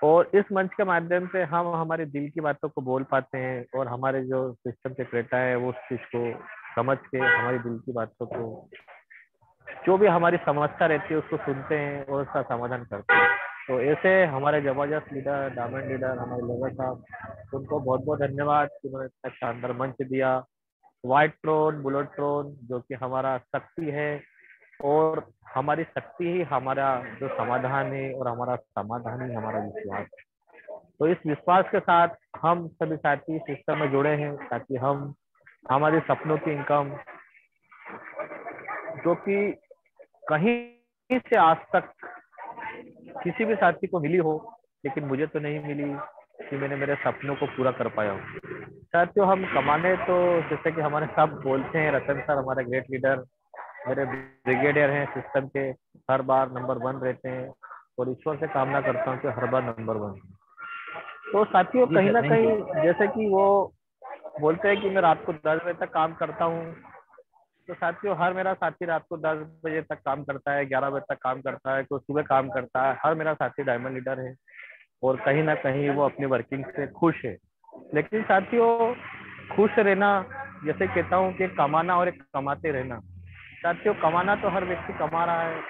और इस मंच के माध्यम से हम हमारे दिल की बातों को बोल पाते हैं और हमारे जो सिस्टम के क्रेटा है वो उस चीज को समझ के हमारी दिल की बातों को, जो भी हमारी समस्या रहती है उसको सुनते हैं और उसका समाधान करते हैं। तो ऐसे हमारे जबरदस्त लीडर, डायमंड लीडर हमारे लेबर साहब, उनको बहुत बहुत धन्यवाद कि उन्होंने इतना शानदार मंच दिया। व्हाइट ट्रोन, बुलेट ट्रोन जो कि हमारा शक्ति है और हमारी शक्ति ही हमारा जो समाधान है और हमारा समाधान ही हमारा विश्वास है। तो इस विश्वास के साथ हम सभी साथी सिस्टम में जुड़े हैं ताकि हम हमारे सपनों की इनकम जो कि कहीं से आज तक किसी भी साथी को मिली हो लेकिन मुझे तो नहीं मिली कि मैंने मेरे सपनों को पूरा कर पाया हूँ। साथियों हम कमाने तो जैसे कि हमारे सब बोलते हैं, रतन सर हमारे ग्रेट लीडर, मेरे ब्रिगेडियर हैं सिस्टम के, हर बार नंबर 1 रहते हैं और ईश्वर से कामना करता हूँ कि हर बार नंबर 1। तो साथियों जी कहीं सर, ना थैंक कहीं यू। जैसे कि वो बोलते हैं कि मैं रात को 10 बजे तक काम करता हूँ, तो साथियों हर मेरा साथी रात को 10 बजे तक काम करता है, 11 बजे तक काम करता है, कोई सुबह काम करता है। हर मेरा साथी डायमंड लीडर है और कहीं ना कहीं वो अपनी वर्किंग से खुश है। लेकिन साथियों खुश रहना, जैसे कहता हूँ कि कमाना और एक कमाते रहना। साथियों कमाना तो हर व्यक्ति कमा रहा है,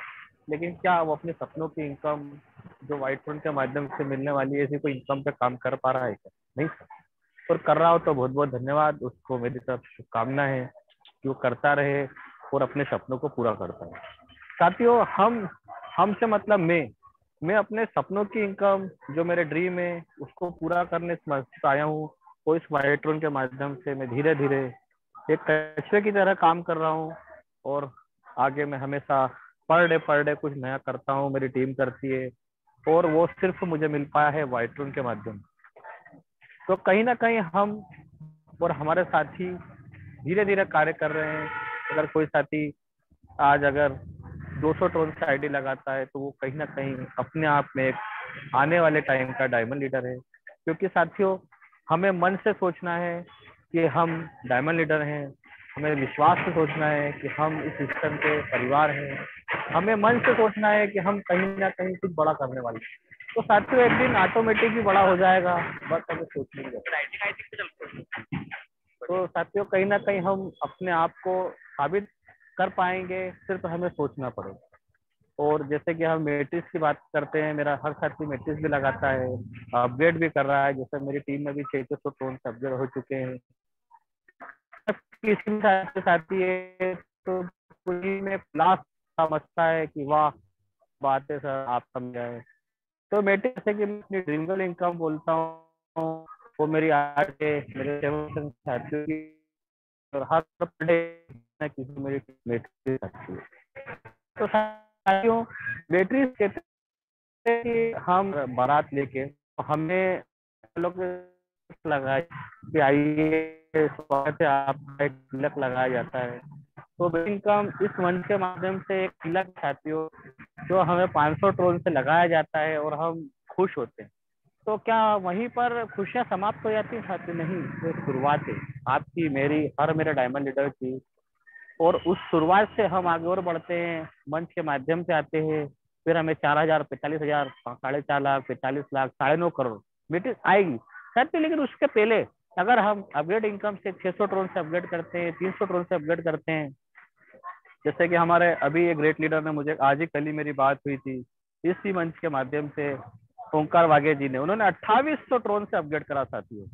लेकिन क्या वो अपने सपनों की इनकम जो व्हाइट टोन के माध्यम से मिलने वाली है ऐसी कोई इनकम पे काम कर पा रहा है क्या? नहीं सर। और कर रहा हो तो बहुत बहुत धन्यवाद, उसको मेरी तरफ शुभकामना है कि वो करता रहे और अपने सपनों को पूरा करता है। साथियों हमसे मतलब मैं अपने सपनों की इनकम जो मेरे ड्रीम है उसको पूरा करने से आया हूँ और इस व्हाइट टोन के माध्यम से मैं धीरे धीरे एक कछुए की तरह काम कर रहा हूँ और आगे मैं हमेशा पर डे कुछ नया करता हूँ, मेरी टीम करती है और वो सिर्फ मुझे मिल पाया है व्हाइट टोन के माध्यम से। तो कहीं ना कहीं हम और हमारे साथी धीरे धीरे कार्य कर रहे हैं। अगर कोई साथी आज अगर 200 टोन से आईडी लगाता है तो वो कहीं ना कहीं अपने आप में एक आने वाले टाइम का डायमंड लीडर है। क्योंकि साथियों हमें मन से सोचना है कि हम डायमंड लीडर हैं, हमें विश्वास से सोचना है कि हम इस सिस्टम के परिवार हैं, हमें मन से सोचना है कि हम कहीं ना कहीं कुछ बड़ा करने वाले हैं। तो साथियों एक दिन ऑटोमेटिक ही बड़ा हो जाएगा, बस हमें सोचने की जरूरत है। तो साथियों कहीं ना कहीं हम अपने आप को साबित कर पाएंगे, सिर्फ हमें सोचना पड़ेगा। और जैसे कि हम मैट्रिक्स की बात करते हैं, मेरा हर साथी मैट्रिक्स भी लगाता है, अपग्रेड भी कर रहा है। जैसे मेरी टीम में भी 600 टोन से अपग्रेड हो चुके हैं। किसी भी साथी है तो पूरी में प्लस समझता है कि वाह बात है सर, आप समझाए। तो मैट्रिक्स है कि मैं अपनी ड्रीम गर्ल इनकम बोलता हूँ, वो मेरी आज है मेरे 7 साथियों की, और हर डे किसी मेरी मैट्रिक्स आती है। तो साथियों बैटरी कहते हैं कि हम बारात लेके हमें लोग लगाए कि आइए स्वागत है आपका, एक तिलक लगाया जाता है। तो इनकम इस मंच के माध्यम से एक तिलक साथियों जो हमें 500 टोन से लगाया जाता है और हम खुश होते हैं। तो क्या वहीं पर खुशियां समाप्त हो जाती है साथियों? नहीं, तो शुरुआत है आपकी, मेरी, हर मेरे डायमंड लीडर की। और उस शुरुआत से हम आगे और बढ़ते हैं, मंच के माध्यम से आते हैं, फिर हमें 4,000, 45,000, 4.5 लाख, 45 लाख, 9.5 करोड़ मीटिंग आएगी साथियों। लेकिन उसके पहले अगर हम अपग्रेड इनकम से 600 टोन से अपग्रेड करते हैं, 300 टोन से अपग्रेड करते हैं, जैसे कि हमारे अभी एक ग्रेट लीडर ने मुझे आज ही कल ही मेरी बात हुई थी इसी मंच के माध्यम से, ओंकार वाघे जी ने, उन्होंने 2800 टोन से अपग्रेड करा साथियों।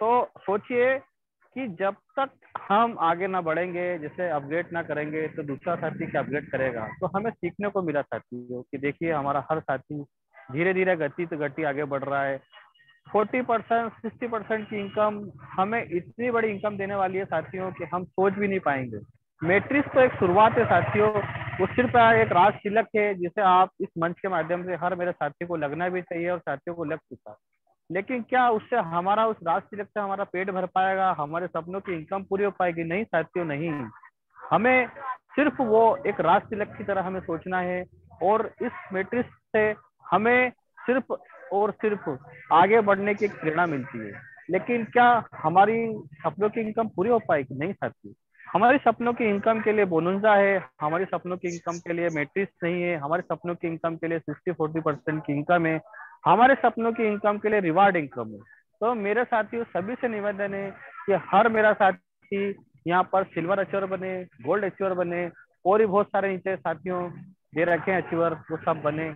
तो सोचिए कि जब तक हम आगे ना बढ़ेंगे, जैसे अपग्रेड ना करेंगे तो दूसरा साथी क्या अपग्रेड करेगा? तो हमें सीखने को मिला साथियों कि देखिए हमारा हर साथी धीरे धीरे गति आगे बढ़ रहा है। 40%, 60% की इनकम हमें इतनी बड़ी इनकम देने वाली है साथियों कि हम सोच भी नहीं पाएंगे। मैट्रिक्स तो एक शुरुआत है साथियों, वो सिर्फ एक राज तिलक है जिसे आप इस मंच के माध्यम से हर मेरे साथी को लगना भी चाहिए और साथियों को लग चुका है। लेकिन क्या उससे हमारा उस राज तिलक से हमारा पेट भर पाएगा, हमारे सपनों की इनकम पूरी हो पाएगी? नहीं साथियों, नहीं। हमें सिर्फ वो एक राज तिलक की तरह हमें सोचना है, और इस मैट्रिक्स से हमें सिर्फ और सिर्फ आगे बढ़ने की एक प्रेरणा मिलती है। लेकिन क्या हमारी सपनों की इनकम पूरी हो पाएगी? नहीं साथी। हमारे सपनों की इनकम के लिए बोनंजा है, हमारे सपनों की इनकम के लिए मैट्रिक्स नहीं है, हमारे सपनों की इनकम के लिए 60-40% की इनकम है, हमारे सपनों की इनकम के लिए रिवार्ड इनकम है। तो मेरे साथियों सभी से निवेदन है कि हर मेरा साथी यहाँ पर सिल्वर अचीवर बने, गोल्ड अचीवर बने, और भी बहुत सारे नीचे साथियों दे रखे हैं अचीवर, वो सब बने।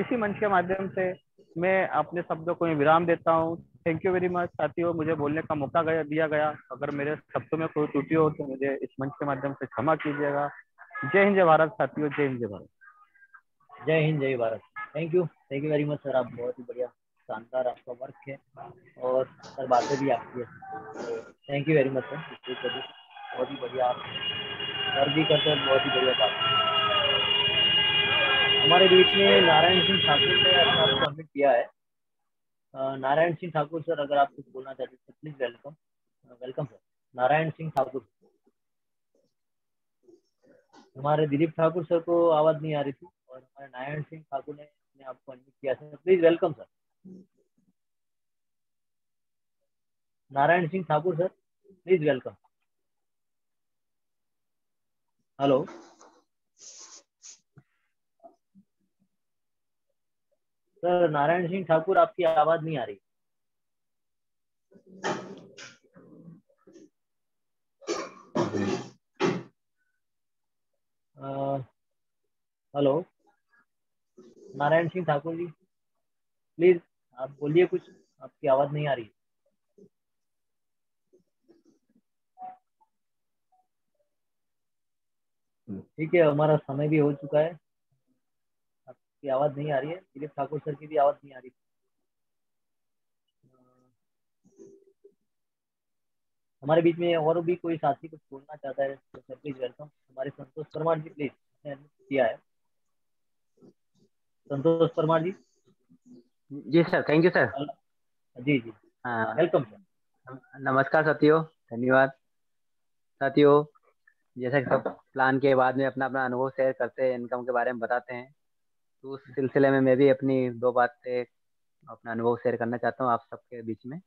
इसी मंच के माध्यम से मैं अपने शब्दों को विराम देता हूँ। थैंक यू वेरी मच साथियों, मुझे बोलने का मौका दिया गया। अगर मेरे शब्दों में कोई त्रुटि हो तो मुझे इस मंच के माध्यम से क्षमा कीजिएगा। जय हिंद जय भारत साथियों, जय हिंद जय भारत। जय हिंद जय Bharat. Thank you very much sir, आप बहुत ही बढ़िया, शानदार आपका वर्क है और शानदार बातें भी आपकी है। तो thank you very much sir, बहुत ही बढ़िया आप वर्क भी करते हैं, बहुत ही बढ़िया बात। हमारे बीच में नारायण सिंह ठाकुर ने अपना सबमिट किया है। नारायण सिंह ठाकुर सर, अगर आप कुछ बोलना चाहते हैं please welcome. Welcome sir Narayan Singh Thakur. हमारे दिलीप ठाकुर सर को आवाज नहीं आ रही थी, और हमारे नारायण सिंह ठाकुर ने अपने आपको अनम्यूट किया sir, please welcome sir. Narayan Singh Thakur sir, please welcome. Hello sir, Narayan Singh Thakur आपकी आवाज नहीं आ रही। हेलो नारायण सिंह ठाकुर जी, प्लीज आप बोलिए कुछ, आपकी आवाज नहीं आ रही। ठीक है, हमारा समय भी हो चुका है, आपकी आवाज नहीं आ रही है, दिलीप ठाकुर सर की भी आवाज नहीं आ रही। हमारे बीच में और भी कोई साथी कुछ बोलना चाहता है तो सर प्लीज वेलकम। हमारे संतोष परमार जी प्लीज, किया है संतोष परमार जी। जी सर, थैंक यू सर। जी जी हाँ, वेलकम सर। नमस्कार साथियों, धन्यवाद साथियों। जैसा कि सब प्लान के बाद में अपना अपना अनुभव शेयर करते हैं, इनकम के बारे में बताते हैं, तो उस सिलसिले में मैं भी अपनी दो बातें, अपना अनुभव शेयर करना चाहता हूँ आप सबके बीच में।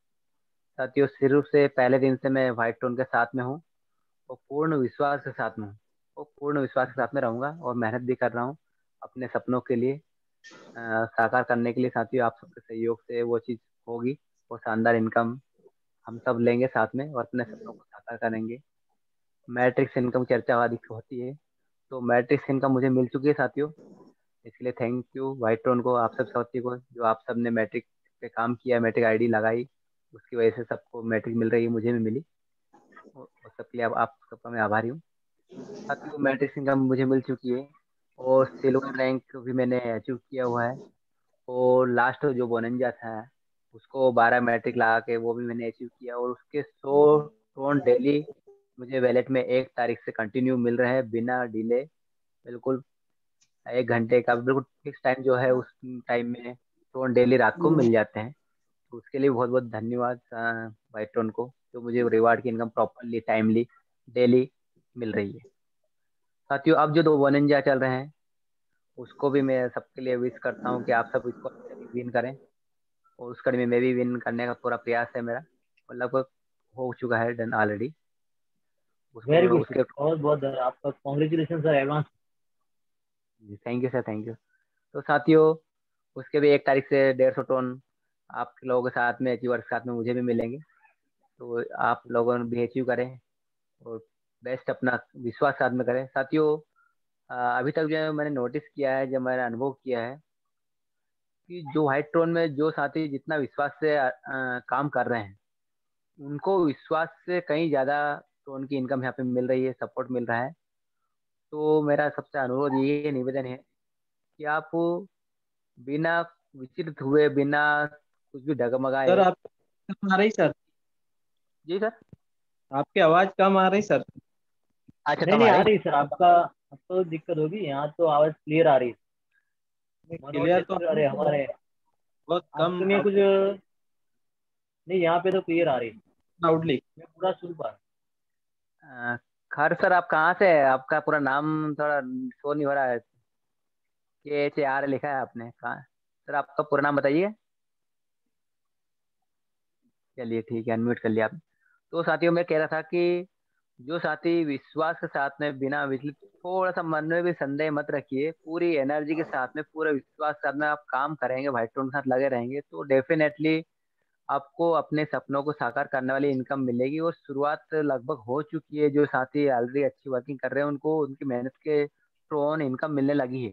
साथियों, शुरू से पहले दिन से मैं व्हाइट टोन के साथ में हूँ, और पूर्ण विश्वास के साथ में हूँ, और पूर्ण विश्वास के साथ में रहूंगा, और मेहनत भी कर रहा हूँ अपने सपनों के लिए साकार करने के लिए। साथियों, आप सबके सहयोग से वो चीज़ होगी, वो शानदार इनकम हम सब लेंगे साथ में, और अपने सपनों को साकार करेंगे। मैट्रिक्स इनकम चर्चा अधिक होती है, तो मैट्रिक्स इनकम मुझे मिल चुकी है साथियों। इसलिए थैंक यू व्हाइट टोन को, आप सब साथियों को, जो आप सब ने मैट्रिक पे काम किया, मैट्रिक आईडी लगाई, उसकी वजह से सबको मैट्रिक मिल रही है, मुझे भी मिली, और सबके लिए आप सबका मैं आभारी हूँ साथियों। मैट्रिक्स इनकम मुझे मिल चुकी है, और सिल्वर रैंक भी मैंने अचीव किया हुआ है, और लास्ट जो बोनंजा था उसको 12 मैट्रिक लगा के वो भी मैंने अचीव किया, और उसके 100 टोन डेली मुझे वैलेट में 1 तारीख से कंटिन्यू मिल रहे हैं बिना डिले। बिल्कुल 1 घंटे का बिल्कुल फिक्स टाइम जो है, उस टाइम में टोन डेली रात को मिल जाते हैं। तो उसके लिए बहुत बहुत धन्यवाद भाई टोन को, जो मुझे रिवार्ड की इनकम प्रॉपरली टाइमली डेली मिल रही है साथियों। अब जो 2 बोनंजा चल रहे हैं, उसको भी मैं सबके लिए विश करता हूँ कि आप सब इसको विन करें, और उस कड़ी में मैं भी विन करने का पूरा प्रयास है मेरा, और लगभग हो चुका है डन ऑलरेडी उसको वेरी गुड सर, उसके। बहुत बहुत आपका congratulation sir advance. Thank you sir, thank you. तो साथियों, उसके भी 1 तारीख से 150 टोन आप लोगों के साथ में, अचीवर के साथ में मुझे भी मिलेंगे, तो आप लोगों ने भी अचीव करें, और बेस्ट अपना विश्वास साथ में करें साथियों। अभी तक जो है मैंने नोटिस किया है, जब मैंने अनुभव किया है, कि जो व्हाइट टोन में जो साथी जितना विश्वास से काम कर रहे हैं, उनको विश्वास से कहीं ज्यादा टोन की इनकम यहाँ पे मिल रही है, सपोर्ट मिल रहा है। तो मेरा सबसे अनुरोध ये निवेदन है कि आप बिना विचलित हुए, बिना कुछ भी सर डगमगाए। आप कम आ रही सर, जी सर। आपकी आवाज कम आ रही सर। अच्छा, नहीं कम नहीं आ आ रही। रही सर, आपका अब तो दिक्कत होगी, यहाँ तो आवाज क्लियर आ रही है। मनोज क्लियर तो सर, अरे हमारे बहुत आप कम सुनिए कुछ, नहीं, यहाँ पे तो क्लियर आ रही है, लाउडली। मैं पूरा सुन पा रहा खैर सर, आप कहाँ से है? आपका पूरा नाम थोड़ा शो नहीं हो रहा है। KHAR लिखा है आपने कहाँ? सर आपका पूरा नाम बताइए। चलिए ठीक है, अनम्यूट कर लिया आपने। तो साथियों, मैं कह रहा था कि जो साथी विश्वास के साथ में बिना विचलित, थोड़ा सा मन में भी संदेह मत रखिए, पूरी एनर्जी के साथ में, पूरे विश्वास के साथ में आप काम करेंगे, व्हाइट टोन के साथ लगे रहेंगे, तो डेफिनेटली आपको अपने सपनों को साकार करने वाली इनकम मिलेगी। और शुरुआत लगभग हो चुकी है। जो साथी ऑलरेडी अच्छी वर्किंग कर रहे हैं, उनको उनकी मेहनत के थ्रू ऑन इनकम मिलने लगी है।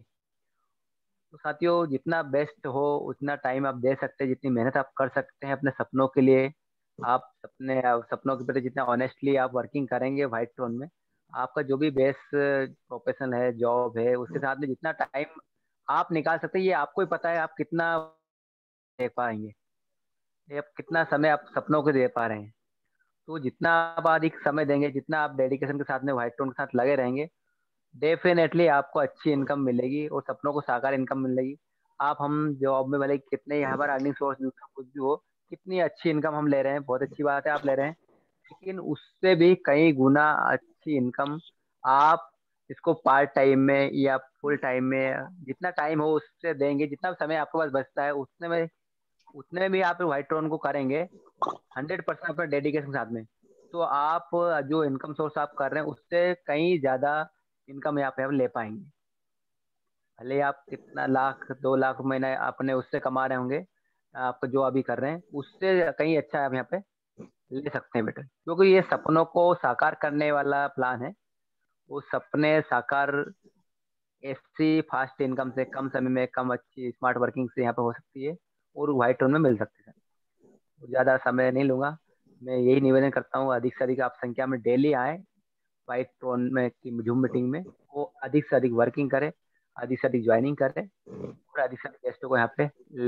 तो साथियों, जितना बेस्ट हो उतना टाइम आप दे सकते हैं, जितनी मेहनत आप कर सकते हैं अपने सपनों के लिए, आप अपने सपनों के प्रति जितना ऑनेस्टली आप वर्किंग करेंगे व्हाइट टोन में, आपका जो भी बेस्ट प्रोफेशन है, जॉब है, उसके साथ में जितना टाइम आप निकाल सकते हैं, ये आपको ही पता है आप कितना दे पाएंगे, ये आप कितना समय आप सपनों को दे पा रहे हैं। तो जितना आप अधिक समय देंगे, जितना आप डेडिकेशन के साथ में व्हाइट टोन के साथ लगे रहेंगे, डेफिनेटली आपको अच्छी इनकम मिलेगी और सपनों को साकार इनकम मिलेगी। आप हम जॉब में भले कितने यहाँ पर अर्निंग सोर्स दूसरा कुछ भी हो, कितनी अच्छी इनकम हम ले रहे हैं, बहुत अच्छी बात है आप ले रहे हैं, लेकिन उससे भी कई गुना अच्छी इनकम आप इसको पार्ट टाइम में या फुल टाइम में, जितना टाइम हो उससे देंगे, जितना समय आपके पास बचता है उतने में भी आप व्हाइट टोन को करेंगे 100% अपने डेडिकेशन के साथ में, तो आप जो इनकम सोर्स आप कर रहे हैं उससे कहीं ज्यादा इनकम यहाँ पे आप ले पाएंगे। भले आप कितना लाख 2 लाख महीने अपने उससे कमा रहे होंगे, आपको जो अभी कर रहे हैं उससे कहीं अच्छा आप यहाँ पे ले सकते हैं बेटा, क्योंकि ये सपनों को साकार करने वाला प्लान है। वो सपने साकार ऐसी फास्ट इनकम से, कम समय में, कम अच्छी स्मार्ट वर्किंग से यहाँ पे हो सकती है और व्हाइट टोन में मिल सकती है। तो ज़्यादा समय नहीं लूंगा, मैं यही निवेदन करता हूँ, अधिक से अधिक आप संख्या में डेली आए व्हाइट टोन में की जूम मीटिंग में, वो अधिक से अधिक वर्किंग करें, अधिक से अधिक ज्वाइनिंग करें और अधिक से अधिक गेस्टों को यहाँ पे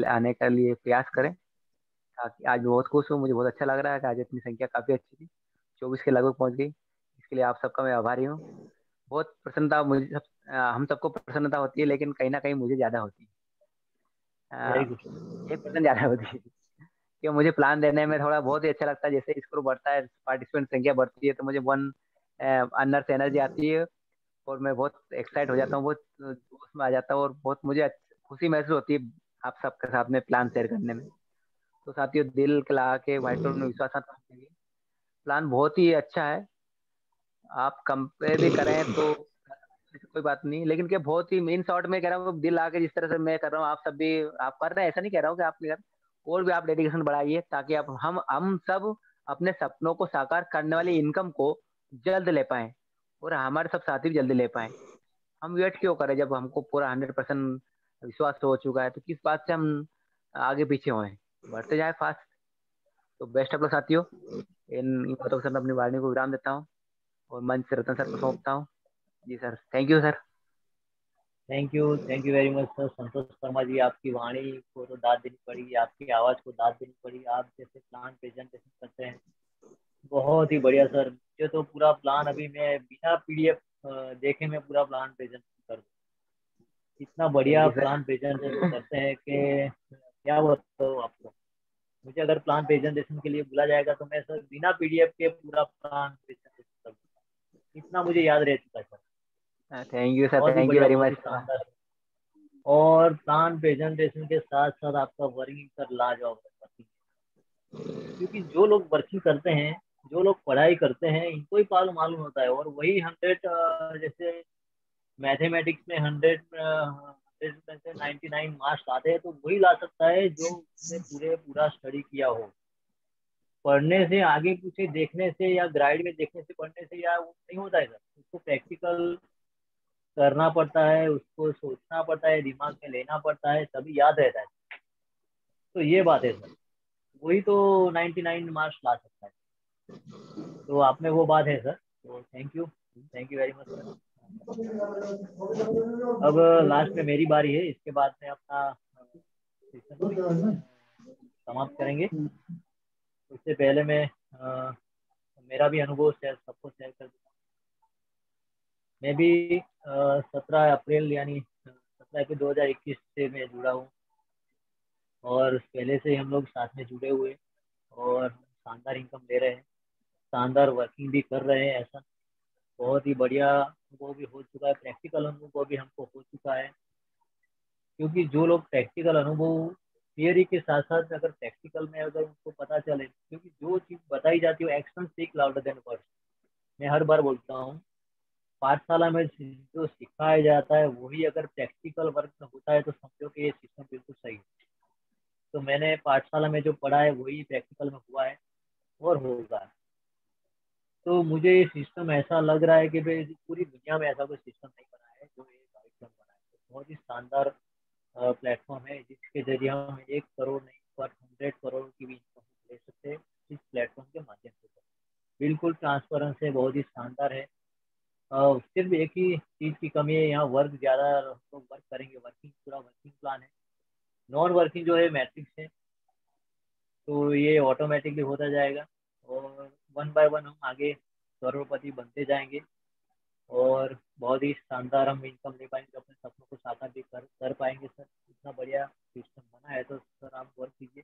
आने के लिए प्रयास करें। ताकि आज मैं बहुत खुश हूँ, मुझे बहुत अच्छा लग रहा है कि आज इतनी संख्या काफ़ी अच्छी थी, 24 के लगभग पहुंच गई। इसके लिए आप सबका मैं आभारी हूँ। बहुत प्रसन्नता मुझे हम सबको प्रसन्नता होती है, लेकिन कहीं ना कहीं मुझे ज़्यादा होती हूँ। वेरी है, गुड। 1% ज़्यादा होती है, कि मुझे प्लान देने में थोड़ा बहुत ही अच्छा लगता है। जैसे स्क्रू बढ़ता है, पार्टिसिपेंट संख्या बढ़ती है, तो मुझे वन अंदर से एनर्जी आती है और मैं बहुत एक्साइट हो जाता हूँ, बहुत जोश में आ जाता हूँ और बहुत मुझे खुशी महसूस होती है आप सबके साथ में प्लान शेयर करने में। तो साथियों, दिल के लगा के व्हाइट टोन में विश्वास आता है, प्लान बहुत ही अच्छा है। आप कंपेयर भी करें तो ऐसी कोई बात नहीं, लेकिन क्या बहुत ही मेन शॉर्ट में कह रहा हूँ, दिल आके जिस तरह से मैं कर रहा हूँ, आप सब भी आप कर रहे हैं, ऐसा नहीं कह रहा हूँ कि आप नहीं कर रहे। और भी आप डेडिकेशन बढ़ाइए, ताकि आप हम सब अपने सपनों को साकार करने वाली इनकम को जल्द ले पाए और हमारे सब साथी भी जल्दी ले पाए। हम वेट क्यों करें, जब हमको पूरा 100% विश्वास हो चुका है, तो किस बात से हम आगे पीछे हुए हैं, बढ़ते जाए फास्ट। तो बेस्ट ऑफ लक साथियों। इन बातों के साथ मैं अपनी वार्निंग को विराम देता हूँ और मंच से रतन सर को सौंपता हूँ। जी sir, thank you sir. Thank you very much sir. Santosh Sharma ji, आपकी वाणी को तो दाद देनी पड़ी, आपकी आवाज़ को दाद देनी पड़ी। आप जैसे प्लान प्रेजेंटेशन करते हैं, बहुत ही बढ़िया सर। मुझे तो पूरा प्लान अभी मैं बिना PDF देखे मैं पूरा प्लान प्रेजेंट कर दूं। इतना थैंक बढ़िया यू सर। प्लान प्रेजेंटेशन करते हैं कि क्या बताऊँ आपको। मुझे अगर प्लान प्रेजेंटेशन के लिए बुला जाएगा तो मैं सर बिना PDF के पूरा प्लान प्रेजेंटेशन कर दूंगा, इतना मुझे याद रह चुका है सर। थैंक यू सर, बहुत ही थैंक यू बढ़िया, वेरी बहुत मच ही सर। शानदार। और प्लान प्रेजेंटेशन के साथ साथ आपका वर्किंग सर लाजवाब है। क्योंकि जो लोग वर्किंग करते हैं, जो लोग पढ़ाई करते हैं, इनको ही पाल मालूम होता है। और वही 100 जैसे मैथमेटिक्स में 100 में से 99 मार्क्स आते हैं, तो वही ला सकता है जो उसने पूरा स्टडी किया हो। पढ़ने से, आगे पीछे देखने से या ग्राइड में देखने से, पढ़ने से या वो नहीं होता है सर। उसको प्रैक्टिकल करना पड़ता है, उसको सोचना पड़ता है, दिमाग में लेना पड़ता है, तभी याद रहता है। तो ये बात है सर, वही तो 99 मार्क्स ला सकता है। तो आप में वो बात है सर। तो thank you very much sir. अब लास्ट में मेरी बारी है, इसके बाद में अपना सेशन समाप्त करेंगे। उससे पहले मैं मेरा भी अनुभव सबको शेयर कर दूँगा। मैं भी 17 अप्रैल यानी 17 अप्रैल 2021 से मैं जुड़ा हूँ और पहले से हम लोग साथ में जुड़े हुए। और शानदार इनकम ले रहे हैं, शानदार वर्किंग भी कर रहे हैं। ऐसा बहुत ही बढ़िया अनुभव भी हो चुका है, प्रैक्टिकल अनुभव भी हमको हो चुका है। क्योंकि जो लोग प्रैक्टिकल अनुभव थियरी के साथ साथ अगर प्रैक्टिकल में अगर उनको पता चले, क्योंकि जो चीज़ बताई जाती है action speak louder than words, मैं हर बार बोलता हूँ। पाठशाला में जो सिखाया जाता है वही अगर प्रैक्टिकल वर्क में होता है तो समझो कि ये सिस्टम बिल्कुल सही है। तो मैंने पाठशाला में जो पढ़ा है वही प्रैक्टिकल में हुआ है और होगा। तो मुझे ये सिस्टम ऐसा लग रहा है कि भाई पूरी दुनिया में ऐसा कोई सिस्टम नहीं बना है जो ये कार्यक्रम बना है। तो बहुत ही शानदार प्लेटफॉर्म है जिसके जरिए हम 1 करोड़ नहीं पर 100 करोड़ की भी इनकम ले सकते हैं इस प्लेटफॉर्म के माध्यम से। बिल्कुल ट्रांसपेरेंस है, बहुत ही शानदार है। सिर्फ एक ही चीज़ की कमी है, यहाँ वर्क ज़्यादा लोग वर्क करेंगे, वर्किंग पूरा वर्किंग प्लान है। नॉन वर्किंग जो है मैट्रिक्स है, तो ये ऑटोमेटिकली होता जाएगा और 1 बाय 1 हम आगे करोड़पति बनते जाएंगे और बहुत ही शानदार हम इनकम ले पाएंगे, अपने सपनों को साकार भी कर पाएंगे। सर इतना बढ़िया सिस्टम बना है तो सर आप वर्क कीजिए।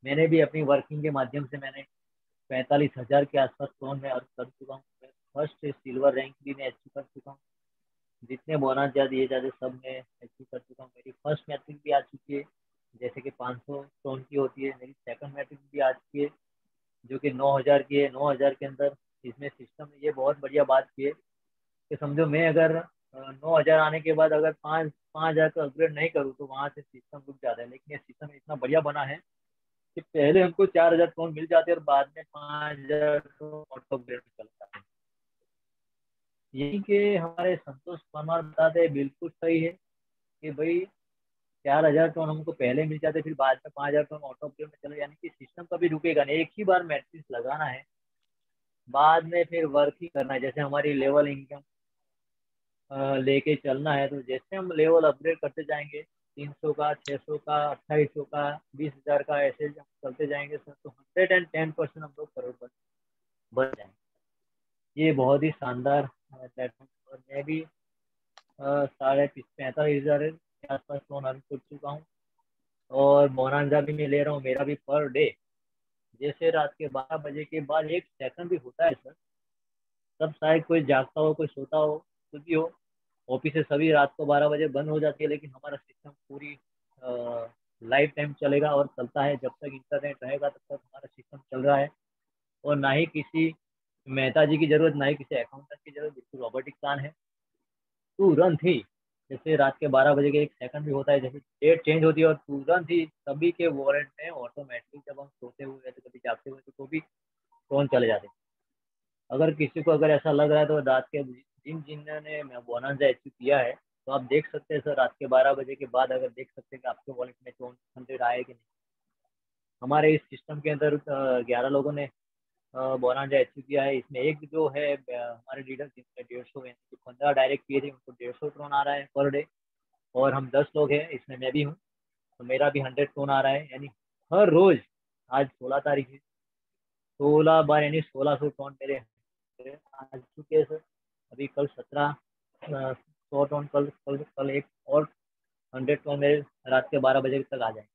मैंने भी अपनी वर्किंग के माध्यम से मैंने 45,000 के आसपास लोन में अर्न कर चुका हूँ। फर्स्ट सिल्वर रैंक भी मैं अचीव कर चुका हूँ। जितने बोनस ज़्यादा दिए जाते सब मैं अचीव कर चुका हूँ। मेरी फर्स्ट मैट्रिक भी आ चुकी है, जैसे कि 500 टोन की होती है। मेरी सेकंड मैट्रिक भी आ चुकी है जो कि 9,000 की है। 9,000 के अंदर इसमें सिस्टम में ये बहुत बढ़िया बात की है कि समझो मैं अगर 9,000 आने के बाद अगर 5,000 का अपग्रेड नहीं करूँ तो वहाँ से सिस्टम रुक जाता है। लेकिन ये सिस्टम इतना बढ़िया बना है कि पहले हमको 4,000 टोन मिल जाते हैं और बाद में 5,000 टोन ऑटो अपग्रेड चलता है। यही के हमारे संतोष परमार बताते हैं, बिल्कुल सही है कि भाई 4,000 टन हमको पहले मिल जाते फिर बाद में 5,000 टन ऑटो अपग्रेड में चले, यानी कि सिस्टम कभी रुकेगा नहीं। एक ही बार मैट्रिक्स लगाना है, बाद में फिर वर्क ही करना है। जैसे हमारी लेवल इनकम लेके चलना है, तो जैसे हम लेवल अपग्रेड करते जाएंगे 300 का, 600 का, 2800 का, 20,000 का, ऐसे हम चलते जाएंगे सर तो 110% हम लोग करोड़पति बन जाएंगे। ये बहुत ही शानदार प्लेटफॉर्म। और मैं भी 45,000 के आसपास लोन अर्न कर चुका हूँ और मोनांजा भी मैं ले रहा हूँ। मेरा भी पर डे जैसे रात के 12 बजे के बाद 1 सेकंड भी होता है सर, तब शायद कोई जागता हो, कोई सोता हो, कुछ भी हो। ऑफिस से सभी रात को 12 बजे बंद हो जाती है, लेकिन हमारा सिस्टम पूरी लाइफ टाइम चलेगा और चलता है। जब तक इंटरनेट रहेगा तब तक हमारा सिस्टम चल रहा है और ना ही किसी मेहता जी की जरूरत, ना ही किसी अकाउंटेंट की जरूरत। बिल्कुल रोबोटिक प्लान है, तुरंत ही जैसे रात के 12 बजे के 1 सेकंड भी होता है, जैसे डेट चेंज होती है और तुरंत ही सभी के वॉलेट में ऑटोमेटिक, जब हम सोते हुए या तो कभी जागते हुए तो भी फोन चले जाते हैं। अगर किसी को अगर ऐसा लग रहा है तो रात के जिन्होंने बोनस अचीव किया है तो आप देख सकते हैं सर, रात के 12 बजे के बाद अगर देख सकते हैं कि आपके वॉलेट में 100 आए कि नहीं। हमारे इस सिस्टम के अंदर 11 लोगों ने बोनस अचीव किया है। इसमें एक जो है हमारे लीडर जिसने 150 यानी कि 15 डायरेक्ट किए थे, उनको 150 टोन आ रहा है पर डे। और हम 10 लोग हैं, इसमें मैं भी हूँ, तो मेरा भी 100 टोन आ रहा है। यानी हर रोज, आज 16 तारीख है, 16 बार यानी 1,600 टोन मेरे आ चुके हैं सर। अभी कल 17 100 टोन, कल एक और 100 टोन मेरे रात के 12 बजे तक आ जाएंगे।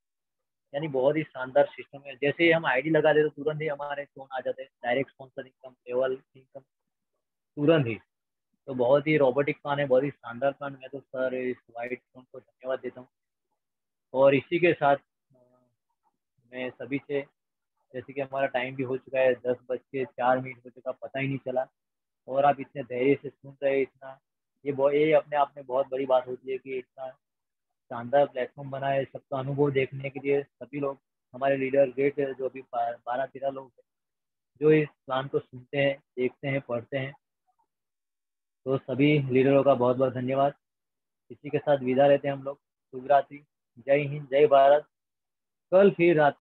यानी बहुत ही शानदार सिस्टम है। जैसे ही हम आईडी लगा दे तो तुरंत ही हमारे टोन आ जाते हैं, direct sponsor income, level income, तुरंत ही। तो बहुत ही रोबोटिक प्लान है, बहुत ही शानदार प्लान। मैं तो सर इस वाइट टोन को धन्यवाद देता हूँ। और इसी के साथ मैं सभी से, जैसे कि हमारा टाइम भी हो चुका है, 10:04 हो चुका, पता ही नहीं चला। और आप इतने धैर्य से सुन रहे, इतना ये अपने आप में बहुत बड़ी बात होती है कि इतना शानदार प्लेटफॉर्म बना है सबका अनुभव देखने के लिए। सभी लोग हमारे लीडर ग्रेट जो भी 12-13 लोग हैं जो इस प्लान को सुनते हैं, देखते हैं, पढ़ते हैं, तो सभी लीडरों का बहुत बहुत धन्यवाद। इसी के साथ विदा लेते हैं हम लोग। शुभ रात्रि, जय हिंद, जय भारत। कल फिर रात